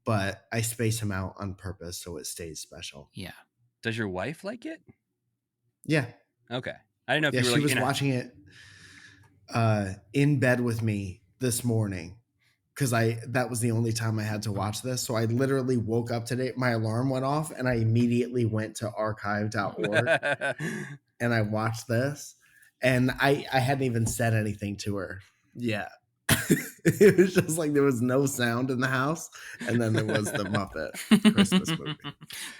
But I space them out on purpose so it stays special. Yeah. Does your wife like it? Yeah. Okay. I didn't know if Yeah, you were she like was watching it in bed with me this morning, because that was the only time I had to watch this. So I literally woke up today, my alarm went off, and I immediately went to archive.org and I watched this, and I hadn't even said anything to her yet. It was just like there was no sound in the house, and then there was the Muppet Christmas movie.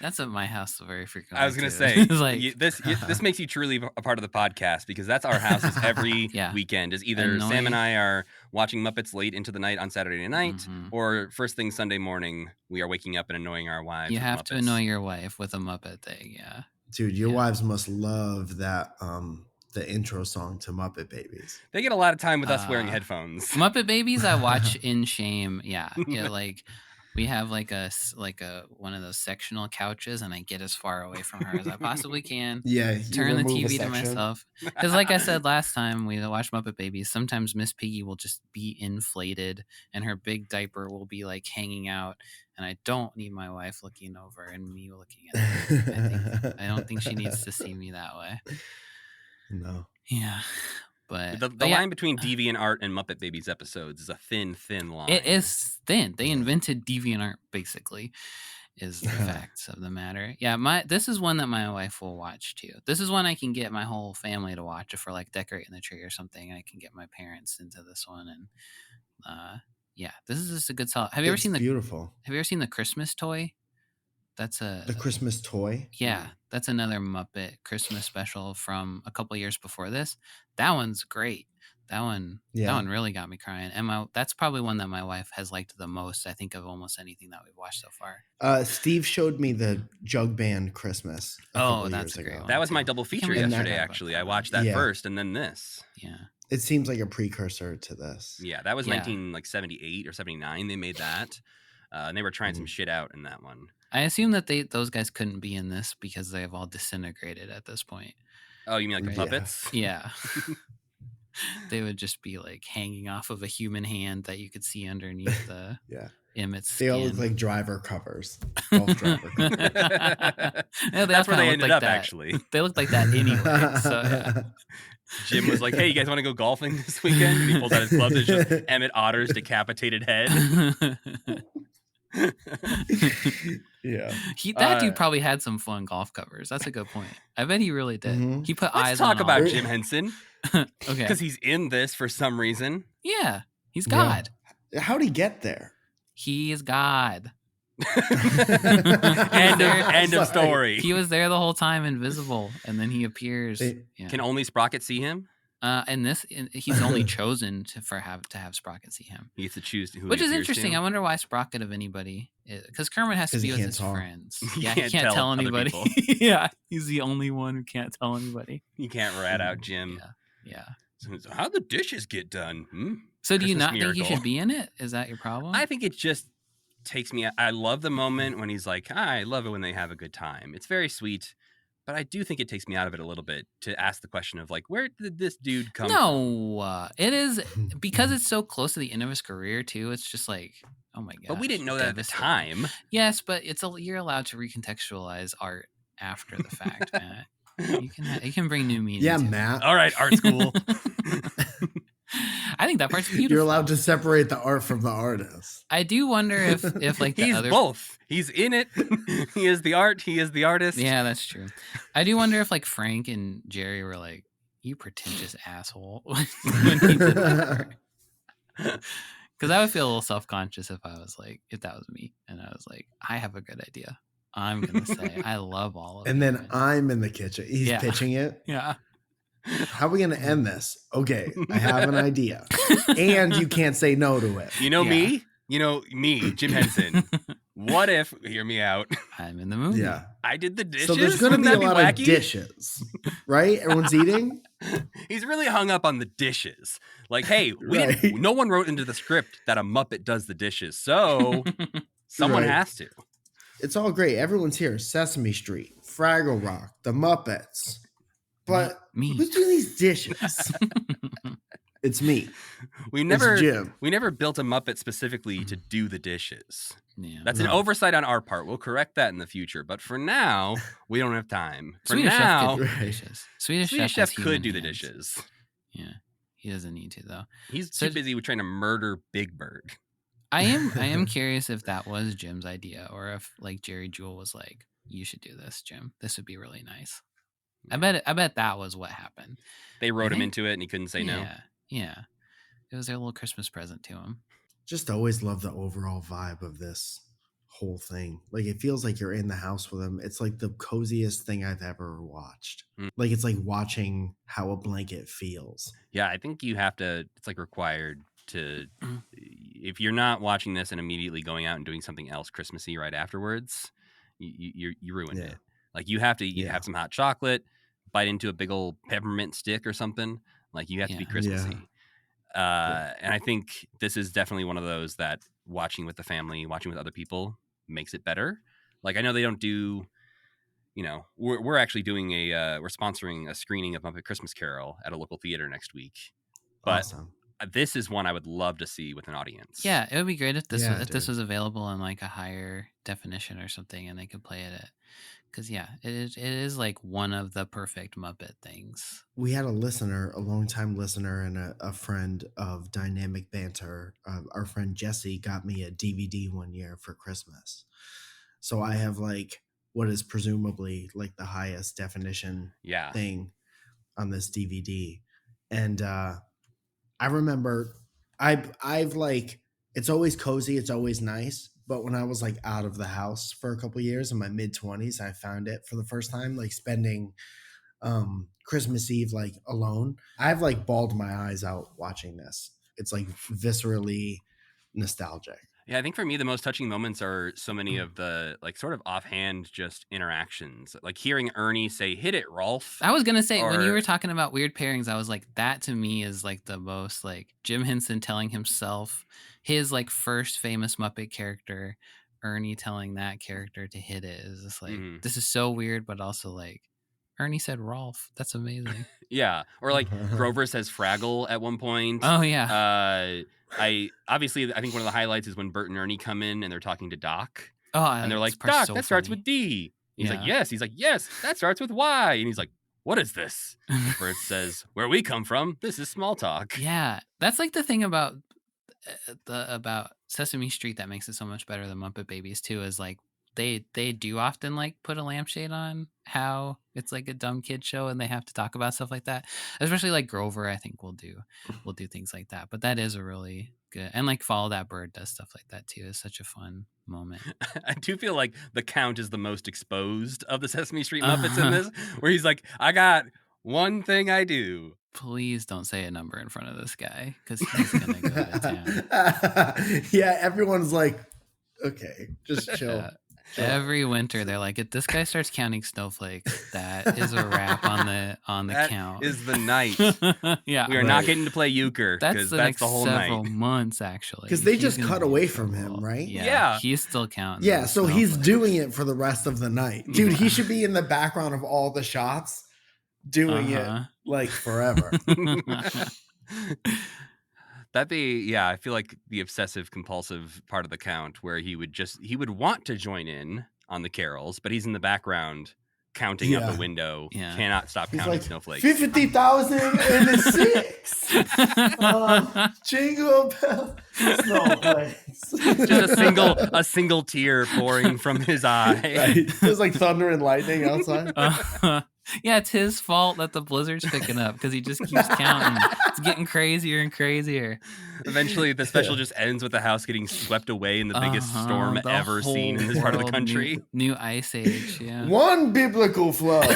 That's at my house very frequently. I was going to too. say, It's like, this makes you truly a part of the podcast, because that's our houses every Yeah. weekend. Is either Annoying. Sam and I are watching Muppets late into the night on Saturday night, Mhm. or first thing Sunday morning, we are waking up and annoying our wives. you with have to Muppets. annoy your wife with a Muppet thing. Yeah. Dude, your Yeah. wives must love that the intro song to Muppet Babies. They get a lot of time with us wearing Uh, headphones. Muppet Babies, I watch in shame. Yeah. Like we have like a one of those sectional couches, and I get as far away from her as I possibly can. Yeah, you Turn the remove a TV to section. myself. Because like I said last time we watched Muppet Babies, sometimes Miss Piggy will just be inflated and her big diaper will be like hanging out, and I don't need my wife looking over and me looking at her. I don't think she needs to see me that way. No. Yeah. But The but yeah, line between DeviantArt and Muppet Babies episodes is a thin line. it is thin. They Yeah. invented DeviantArt, basically, is the facts of the matter. Yeah, this is one that my wife will watch too. This is one I can get my whole family to watch if we're like decorating the tree or something. I can get my parents into this one, and yeah, this is just a good solid. Have you ever seen beautiful? Have you ever seen the Christmas toy? That's The Christmas toy? yeah, that's another Muppet Christmas special from a couple years before this. That one's great. That one really got me crying. And that's probably one that my wife has liked the most, I think, of almost anything that we've watched so far. Steve showed me the Jug Band Christmas. Oh, that's that's a great one. That was my too. double feature we And yesterday, forget about actually. that I one? watched that Yeah. first and then this. Yeah. It seems like a precursor to this. Yeah, that was Yeah. 1978 or 79. They made that. And they were trying some shit out in that one. I assume that those guys couldn't be in this because they have all disintegrated at this point. Oh, you mean like the Yeah. puppets? Yeah. They would just be like hanging off of a human hand that you could see underneath the Yeah. Emmett's They skin. all look like driver covers. Golf driver covers. Yeah, That's where they kinda look ended like up, that. actually. They look like that anyway. So yeah. Jim was like, hey, you guys want to go golfing this weekend? And he pulls out his clubs. It's just Emmett Otter's decapitated head. Yeah. That dude probably had some fun golf covers. That's a good point. I bet he really did. Mhm. He put Let's eyes talk on about all- Jim Henson, Okay. because he's in this for some reason. Yeah, he's Yeah. God. How'd he get there? He is God. End of Sorry. story. He was there the whole time, invisible, and then he appears. They- Yeah. Can only Sprocket see him? He's only chosen to have Sprocket see him, He gets to choose who which he is appears interesting. to. I wonder why Sprocket of anybody, because Kermit has to 'Cause be he with can't his talk. friends. He Yeah, can't he can't tell tell other anybody. people. Yeah, he's the only one who can't tell anybody. You can't rat out Jim. Yeah. So how the dishes get done? So do you Christmas not think he miracle. should be in it? Is that your problem? I think it just takes me. I love the moment when he's like, I love it when they have a good time. It's very sweet, but I do think it takes me out of it a little bit to ask the question of like, where did this dude come from? No, it is because it's so close to the end of his career too. It's just like, oh my god! But we didn't know that at the time. Yes, but you're allowed to recontextualize art after the fact, Matt. You can bring new meaning. Yeah, to Matt. All right, art school. I think that part's beautiful. You're allowed to separate the art from the artist. I do wonder if like the he's other both. He's in it. He is the art. He is the artist. Yeah, that's true. I do wonder if like Frank and Jerry were like, "You pretentious asshole," when he did that. Because I would feel a little self-conscious if that was me and I was like, I have a good idea. I'm gonna say I love all of it. And then I'm in the kitchen. He's pitching it. Yeah. How are we going to end this? Okay, I have an idea. And you can't say no to it. You know me? You know me, Jim Henson. What if, hear me out, I'm in the movie. Yeah. I did the dishes? So there's going to be a lot of dishes, right? Everyone's eating? He's really hung up on the dishes. Like, hey, Right. no one wrote into the script that a Muppet does the dishes, so someone Right. has to. It's all great. Everyone's here. Sesame Street, Fraggle Rock, the Muppets. But Me. who's doing these dishes? It's me. We It's never Jim. built a Muppet specifically to do the dishes. Yeah. That's an No. oversight on our part. We'll correct that in the future. But for now, we don't have time. For Swedish now, Chef could do the Right. dishes. Swedish Swedish Chef Chef has could do human the hands. dishes. Yeah. He doesn't need to though. He's So- too busy with trying to murder Big Bird. I am curious if that was Jim's idea or if like Jerry Jewell was like, you should do this, Jim. This would be really nice. I bet that was what happened. They wrote him think- into it, and he couldn't say no. Yeah. It was their little Christmas present to him. Just always love the overall vibe of this whole thing. Like it feels like you're in the house with them. It's like the coziest thing I've ever watched. Mm. Like it's like watching how a blanket feels. Yeah, I think you have to. It's like required to. If you're not watching this and immediately going out and doing something else Christmassy right afterwards, you ruined Yeah. it. Like you have to Yeah. have some hot chocolate, bite into a big old peppermint stick or something. Like you have to be Yeah. Christmassy. And I think this is definitely one of those that watching with the family, watching with other people makes it better. Like I know they don't do, we're actually doing we're sponsoring a screening of Muppet Christmas Carol at a local theater next week. But Awesome. this is one I would love to see with an audience. Yeah, it would be great if this Yeah, this dude. was available in like a higher definition or something, and they could play it at. Because it is like one of the perfect Muppet things. We had a listener, a longtime listener, and a friend of Dynamic Banter. Our friend Jesse got me a DVD one year for Christmas. So I have like what is presumably like the highest definition Yeah. thing on this DVD. And I remember I've like, it's always cozy, it's always nice. But when I was like out of the house for a couple years in my mid-20s, I found it for the first time, like spending Christmas Eve like alone. I've like bawled my eyes out watching this. It's like viscerally nostalgic. Yeah, I think for me the most touching moments are so many of the like sort of offhand just interactions. Like hearing Ernie say, "Hit it, Rolf." I was gonna say when you Or- were talking about weird pairings, I was like, that to me is like the most like Jim Henson telling himself his like first famous Muppet character, Ernie telling that character to hit it is just like Mhm. this is so weird, but also like Ernie said Rolf. That's amazing. Yeah, or like Grover says Fraggle at one point. Oh yeah. I think one of the highlights is when Bert and Ernie come in and they're talking to Doc, Oh, and they're like, "Doc, that starts with D." He's like, Yeah. "Yes." He's like, "Yes, that starts with Y." And he's like, "What is this?" Bert says, "Where we come from, this is small talk." Yeah, that's like the thing about about Sesame Street that makes it so much better than Muppet Babies too. Is like they do often like put a lampshade on how it's like a dumb kid show and they have to talk about stuff like that. Especially like Grover, I think will do things like that. But that is a really good, and like Follow That Bird does stuff like that too. It's such a fun moment. I do feel like the Count is the most exposed of the Sesame Street Muppets in this, where he's like, "I got one thing I do." Please don't say a number in front of this guy because he's gonna go to town. Yeah, everyone's like, okay, just chill. Every winter, they're like, if this guy starts counting snowflakes, that is a wrap on the That count. is the night. Yeah, We are not getting to play euchre that's because the that's next the whole several night. months actually. Because they He's just gonna cut be in away from him, trouble. right? Yeah. He's still counting. Yeah, those so he's snowflakes. doing it for the rest of the night. Dude, he should be in the background of all the shots doing it like forever. That'd be, yeah, I feel like the obsessive compulsive part of the count where he would want to join in on the carols, but he's in the background counting out Yeah. the window, Yeah. cannot stop He's counting like, snowflakes. 50,006. Jingle bell snowflakes. Just a single tear pouring from his eye. Right. There's like thunder and lightning outside. Yeah, it's his fault that the blizzard's picking up because he just keeps counting. It's getting crazier and crazier. Eventually, the special just ends with the house getting swept away in the biggest storm The ever seen in whole this part of the world, country. New ice age, yeah. One biblical flood.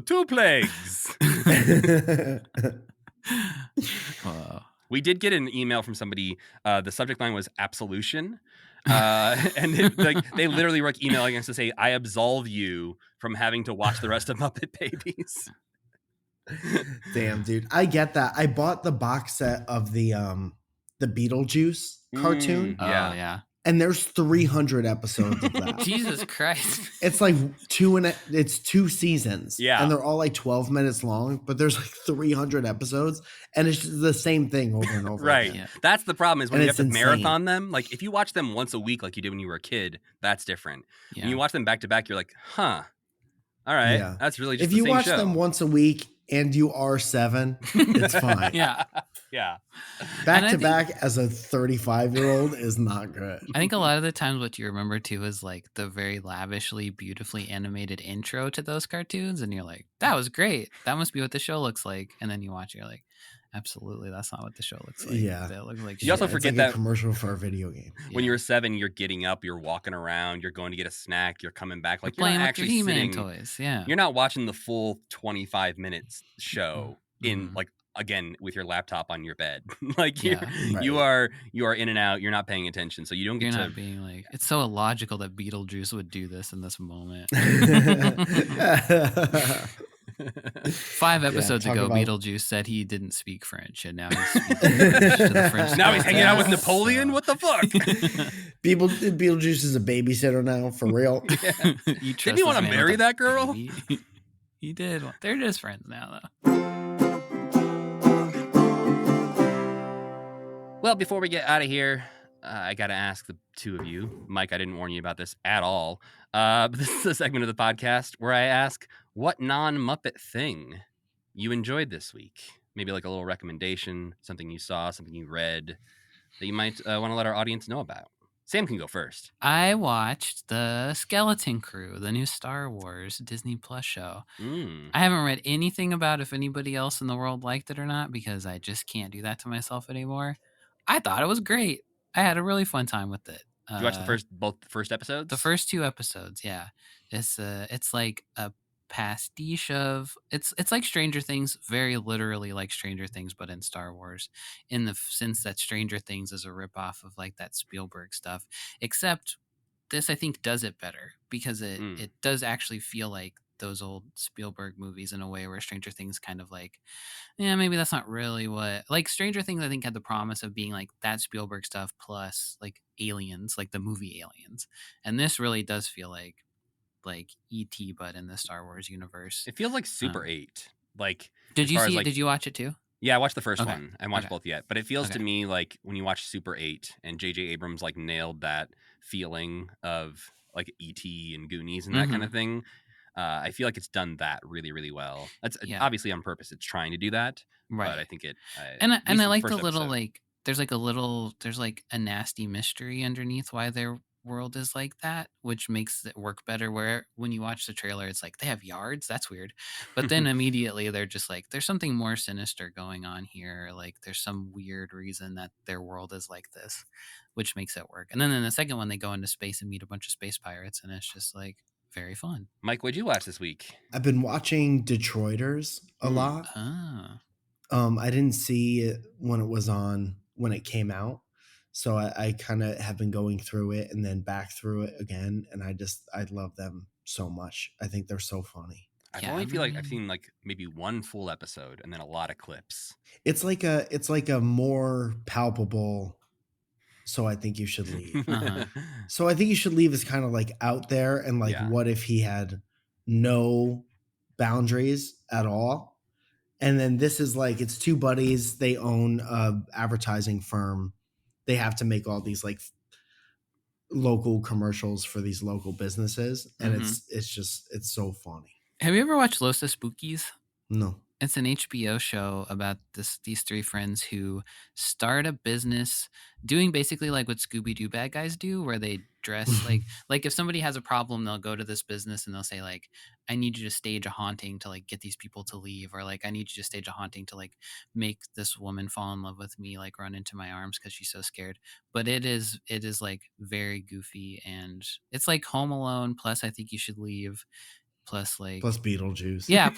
Two plagues. Wow. We did get an email from somebody. The subject line was absolution. And they literally were emailing us to say, I absolve you from having to watch the rest of Muppet Babies. Damn, dude. I get that. I bought the box set of the Beetlejuice cartoon. Yeah. Oh, yeah. And there's 300 episodes of that. Jesus Christ. It's like it's 2 seasons. Yeah. And they're all like 12 minutes long, but there's like 300 episodes and it's just the same thing over and over Right. again. Yeah. That's the problem is when And you have it's to insane. marathon them. Like if you watch them once a week like you did when you were a kid, that's different. Yeah. When you watch them back to back, you're like, huh. All right. Yeah. That's really just If the you same watch show. them once a week and you are 7, it's fine. Yeah. Yeah. Back And I to think- back as a 35-year-old is not good. I think a lot of the times what you remember too is like the very lavishly, beautifully animated intro to those cartoons. And you're like, that was great. That must be what the show looks like. And then you watch it, you're like, absolutely, that's not what the show looks like. Yeah. That looks like You also shit. It's forget like that- a commercial for a video game. When Yeah. you're 7, you're getting up, you're walking around, you're going to get a snack, you're coming back. Like You're playing you're not with your actually He-Man sitting. toys. Yeah. You're not watching the full 25 minutes show in Mhm. like again with your laptop on your bed. Like you Yeah. you are in and out. You're not paying attention, so you don't You're get not to. being like, it's so illogical that Beetlejuice would do this in this moment. 5 episodes talk ago, about- Beetlejuice said he didn't speak French, and now he's speaking French to the French. Now he's hanging out with cartels, Napoleon. so- What the fuck? Beetlejuice is a babysitter now, for real. You Didn't he want to marry that girl? He did. They're just friends now, though. Well, before we get out of here, I got to ask the two of you. Mike, I didn't warn you about this at all. But this is a segment of the podcast where I ask what non-Muppet thing you enjoyed this week. Maybe like a little recommendation, something you saw, something you read that you might want to let our audience know about. Sam can go first. I watched the Skeleton Crew, the new Star Wars Disney Plus show. I haven't read anything about if anybody else in the world liked it or not because I just can't do that to myself anymore. I thought it was great. I had a really fun time with it. Did you watch both the first episodes? The first 2 episodes, yeah. It's like a pastiche of it's like Stranger Things, very literally like Stranger Things, but in Star Wars, in the sense that Stranger Things is a ripoff of like that Spielberg stuff. Except this, I think, does it better because it does actually feel like those old Spielberg movies in a way where Stranger Things kind of like, yeah, maybe that's not really what, like Stranger Things I think had the promise of being like that Spielberg stuff plus like Aliens, like the movie Aliens. And this really does feel like E.T. but in the Star Wars universe. It feels like Super 8. Like, Did as you far as, see like- did you watch it too? yeah, I watched the first Okay. one. I haven't watched Okay. both yet, but it feels to Okay. me like when you watch Super 8 and J.J. Abrams like nailed that feeling of like E.T. and Goonies and that kind of thing. I feel like it's done that really, really well. That's Yeah. obviously on purpose. It's trying to do that, Right. but I think it. And at I least like first the little episode. like there's like a nasty mystery underneath why their world is like that, which makes it work better. Where when you watch the trailer, it's like they have yards. That's weird, but then immediately they're just like there's something more sinister going on here. Like there's some weird reason that their world is like this, which makes it work. And then in the second one, they go into space and meet a bunch of space pirates, and it's just like very fun. Mike, what'd you watch this week? I've been watching Detroiters a lot. Oh, I didn't see it when it was on when it came out, So I kind of have been going through it and then back through it again, and I love them so much. I think they're so funny. I Yeah, only feel like I've everything- seen like maybe one full episode and then a lot of clips. It's like a more palpable. So I think you should leave. Uh-huh. So I think you should leave is kind of like out there, and like, Yeah. what if he had no boundaries at all? And then this is like, it's two buddies. They own a advertising firm. They have to make all these like local commercials for these local businesses, and Mhm. it's so funny. Have you ever watched Los Spookies? No. It's an HBO show about these three friends who start a business doing basically like what Scooby-Doo bad guys do, where they dress like if somebody has a problem, they'll go to this business and they'll say like, I need you to stage a haunting to like get these people to leave, or like I need you to stage a haunting to like make this woman fall in love with me, like run into my arms because she's so scared. But it is like very goofy, and it's like Home Alone plus I Think You Should Leave plus like Plus Beetlejuice. yeah,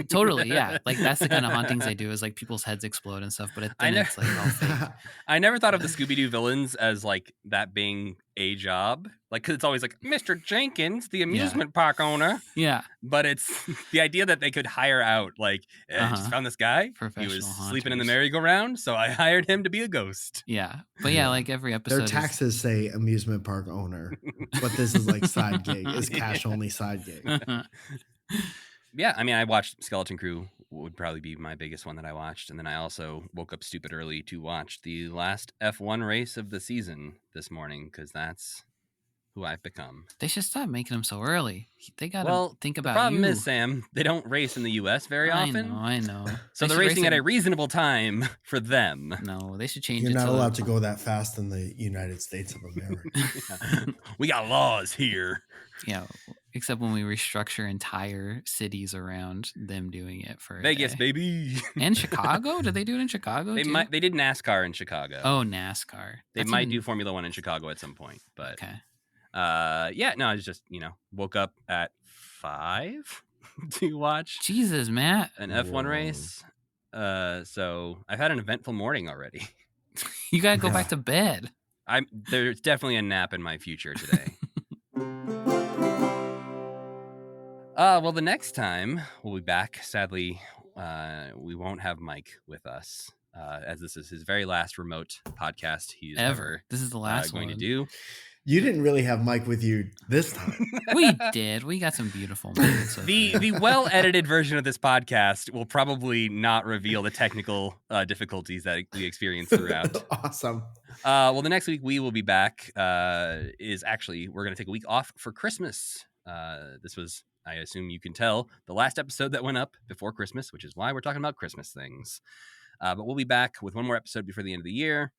totally. Yeah, like that's the kind of hauntings they do is like people's heads explode and stuff. But then it's like all fake. I never thought of the Scooby-Doo villains as like that being a job, like because it's always like Mr. Jenkins, the amusement park owner. Yeah, But it's the idea that they could hire out, like, I just found this guy. He was Professional sleeping in the haunters. merry-go-round, so I hired him to be a ghost. yeah, but yeah, like every episode. Their taxes say amusement park owner, but this is like side gig. It's cash only side gig. Yeah, I mean, I watched Skeleton Crew would probably be my biggest one that I watched, and then I also woke up stupid early to watch the last F1 race of the season this morning because that's who I've become. They should stop making them so early. They gotta Well, think the about problem you. is, Sam, they don't race in the U.S. very often. I know. So They they're should race racing at in- a reasonable time for them. No, they should change You're it. not to allowed to go that fast in the United States of America. We got laws here. Yeah, except when we restructure entire cities around them doing it for a Vegas, day. baby. And Chicago? Did they do it in Chicago? They too? might. They did NASCAR in Chicago. Oh, NASCAR. They That's might even- do Formula One in Chicago at some point. But Okay. yeah, no, I was just woke up at 5 to watch Jesus, Matt. an F1 Whoa. race. So I've had an eventful morning already. You gotta go Yeah. back to bed. There's definitely a nap in my future today. Well, the next time we'll be back. Sadly, we won't have Mike with us, as this is his very last remote podcast he's ever This is the last going one. to do. You didn't really have Mike with you this time. We did. We got some beautiful moments. With it. The well edited version of this podcast will probably not reveal the technical difficulties that we experienced throughout. Awesome. Well, the next week we will be back. Is actually we're going to take a week off for Christmas. This was, I assume you can tell, the last episode that went up before Christmas, which is why we're talking about Christmas things. But we'll be back with one more episode before the end of the year,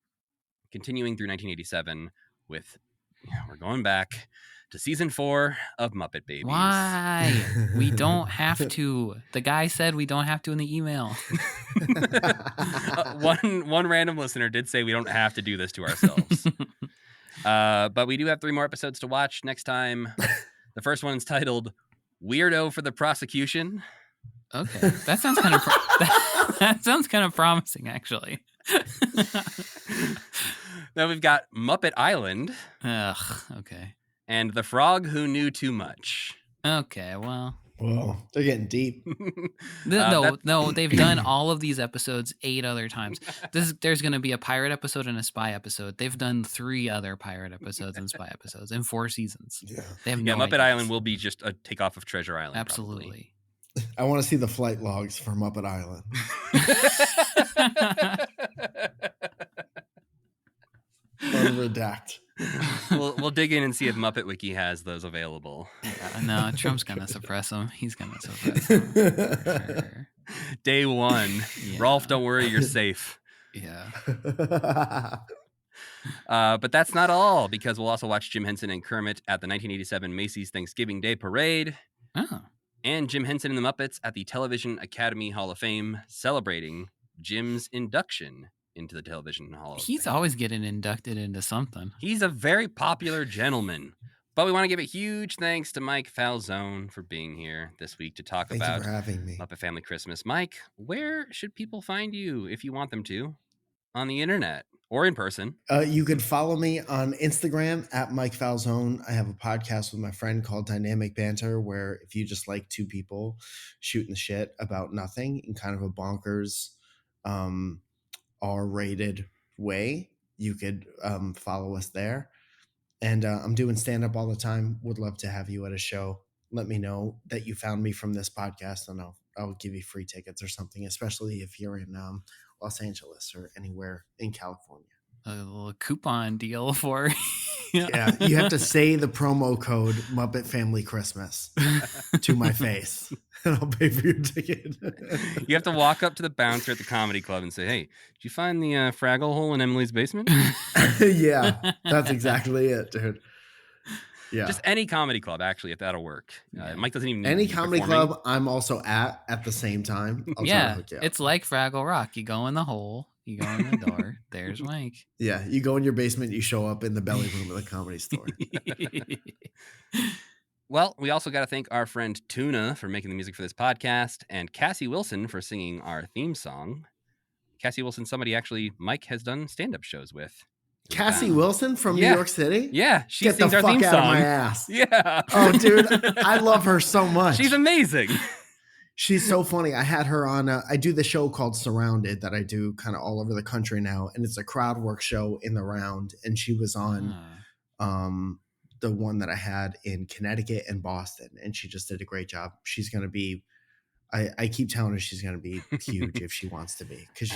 continuing through 1987 with, we're going back to season 4 of Muppet Babies. Why? We don't have to. The guy said we don't have to in the email. One random listener did say we don't have to do this to ourselves. But we do have 3 more episodes to watch next time. The first one's titled Weirdo for the Prosecution. Okay, that sounds kind of that sounds kind of promising, actually. Then we've got Muppet Island Ugh. Okay. and The Frog Who Knew Too Much. Okay. Well. Whoa, they're getting deep. No, they've done all of these episodes 8 other times. There's going to be a pirate episode and a spy episode. They've done 3 other pirate episodes and spy episodes in 4 seasons. Yeah. They have Yeah, no Muppet ideas. Island will be just a takeoff of Treasure Island. Absolutely. I want to see the flight logs for Muppet Island. Unredact. we'll dig in and see if Muppet Wiki has those available. Yeah, no, Trump's going to suppress them. He's going to suppress them. For sure. Day 1. Yeah. Rolf, don't worry, you're safe. Yeah. But that's not all, because we'll also watch Jim Henson and Kermit at the 1987 Macy's Thanksgiving Day Parade, Oh. and Jim Henson and the Muppets at the Television Academy Hall of Fame, celebrating Jim's induction into the Television Hall of He's Fame. always getting inducted into something. He's a very popular gentleman. But we want to give a huge thanks to Mike Falzone for being here this week to talk Thank you about for having me. Muppet Family Christmas. Mike, where should people find you if you want them to on the internet or in person? You could follow me on Instagram at Mike Falzone. I have a podcast with my friend called Dynamic Banter, where if you just like two people shooting the shit about nothing in kind of a bonkers, R-rated way, you could follow us there. And I'm doing stand-up all the time. Would love to have you at a show. Let me know that you found me from this podcast, and I'll give you free tickets or something, especially if you're in Los Angeles or anywhere in California. A little coupon deal for Yeah, you have to say the promo code Muppet Family Christmas to my face, and I'll pay for your ticket. You have to walk up to the bouncer at the comedy club and say, "Hey, did you find the Fraggle hole in Emily's basement?" Yeah, that's exactly it, dude. Yeah, Just any comedy club, actually, if that'll work. Yeah. Mike doesn't even need any to be comedy performing. club I'm also at the same time. I'll try to Yeah, hook you up. it's like Fraggle Rock. You go in the hole, you go in the door. There's Mike. Yeah, you go in your basement, you show up in the belly room of the comedy store. Well, we also got to thank our friend Tuna for making the music for this podcast, and Cassie Wilson for singing our theme song. Cassie Wilson, somebody actually Mike has done stand-up shows with. Cassie Wilson from Yeah. New York City? Yeah, she Get the sings our fuck theme out song. of my ass. Yeah. Oh, dude, I love her so much. She's amazing. She's so funny. I had her on. I do the show called Surrounded that I do kind of all over the country now, and it's a crowd work show in the round. And she was on the one that I had in Connecticut and Boston, and she just did a great job. She's going to be. I keep telling her she's going to be huge if she wants to be, because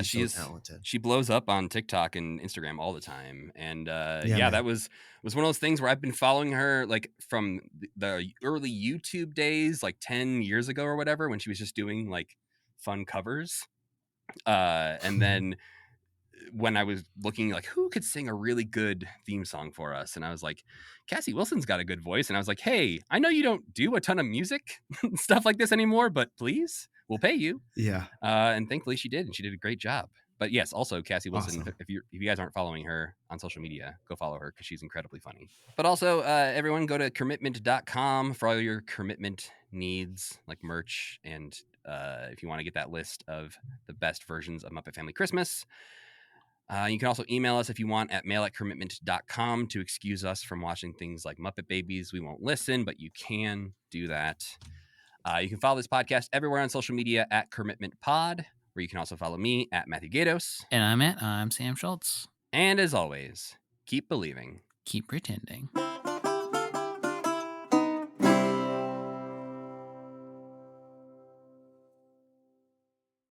she's so talented. She blows up on TikTok and Instagram all the time, and man. that was one of those things where I've been following her like from the early YouTube days, like 10 years ago or whatever, when she was just doing like fun covers, and then when I was looking like who could sing a really good theme song for us, and I was like, Cassie Wilson's got a good voice, and I was like, hey, I know you don't do a ton of music stuff like this anymore, but please, we'll pay you. Yeah. And thankfully she did, and she did a great job. But yes, also Cassie Wilson, Awesome. if you guys aren't following her on social media, go follow her because she's incredibly funny. But also, everyone go to commitment.com for all your commitment needs, like merch, and if you want to get that list of the best versions of Muppet Family Christmas. You can also email us if you want at mail@commitment.com to excuse us from watching things like Muppet Babies. We won't listen, but you can do that. You can follow this podcast everywhere on social media at CommitmentPod, where you can also follow me at Matthew Gatos. And I'm Sam Schultz. And as always, keep believing. Keep pretending.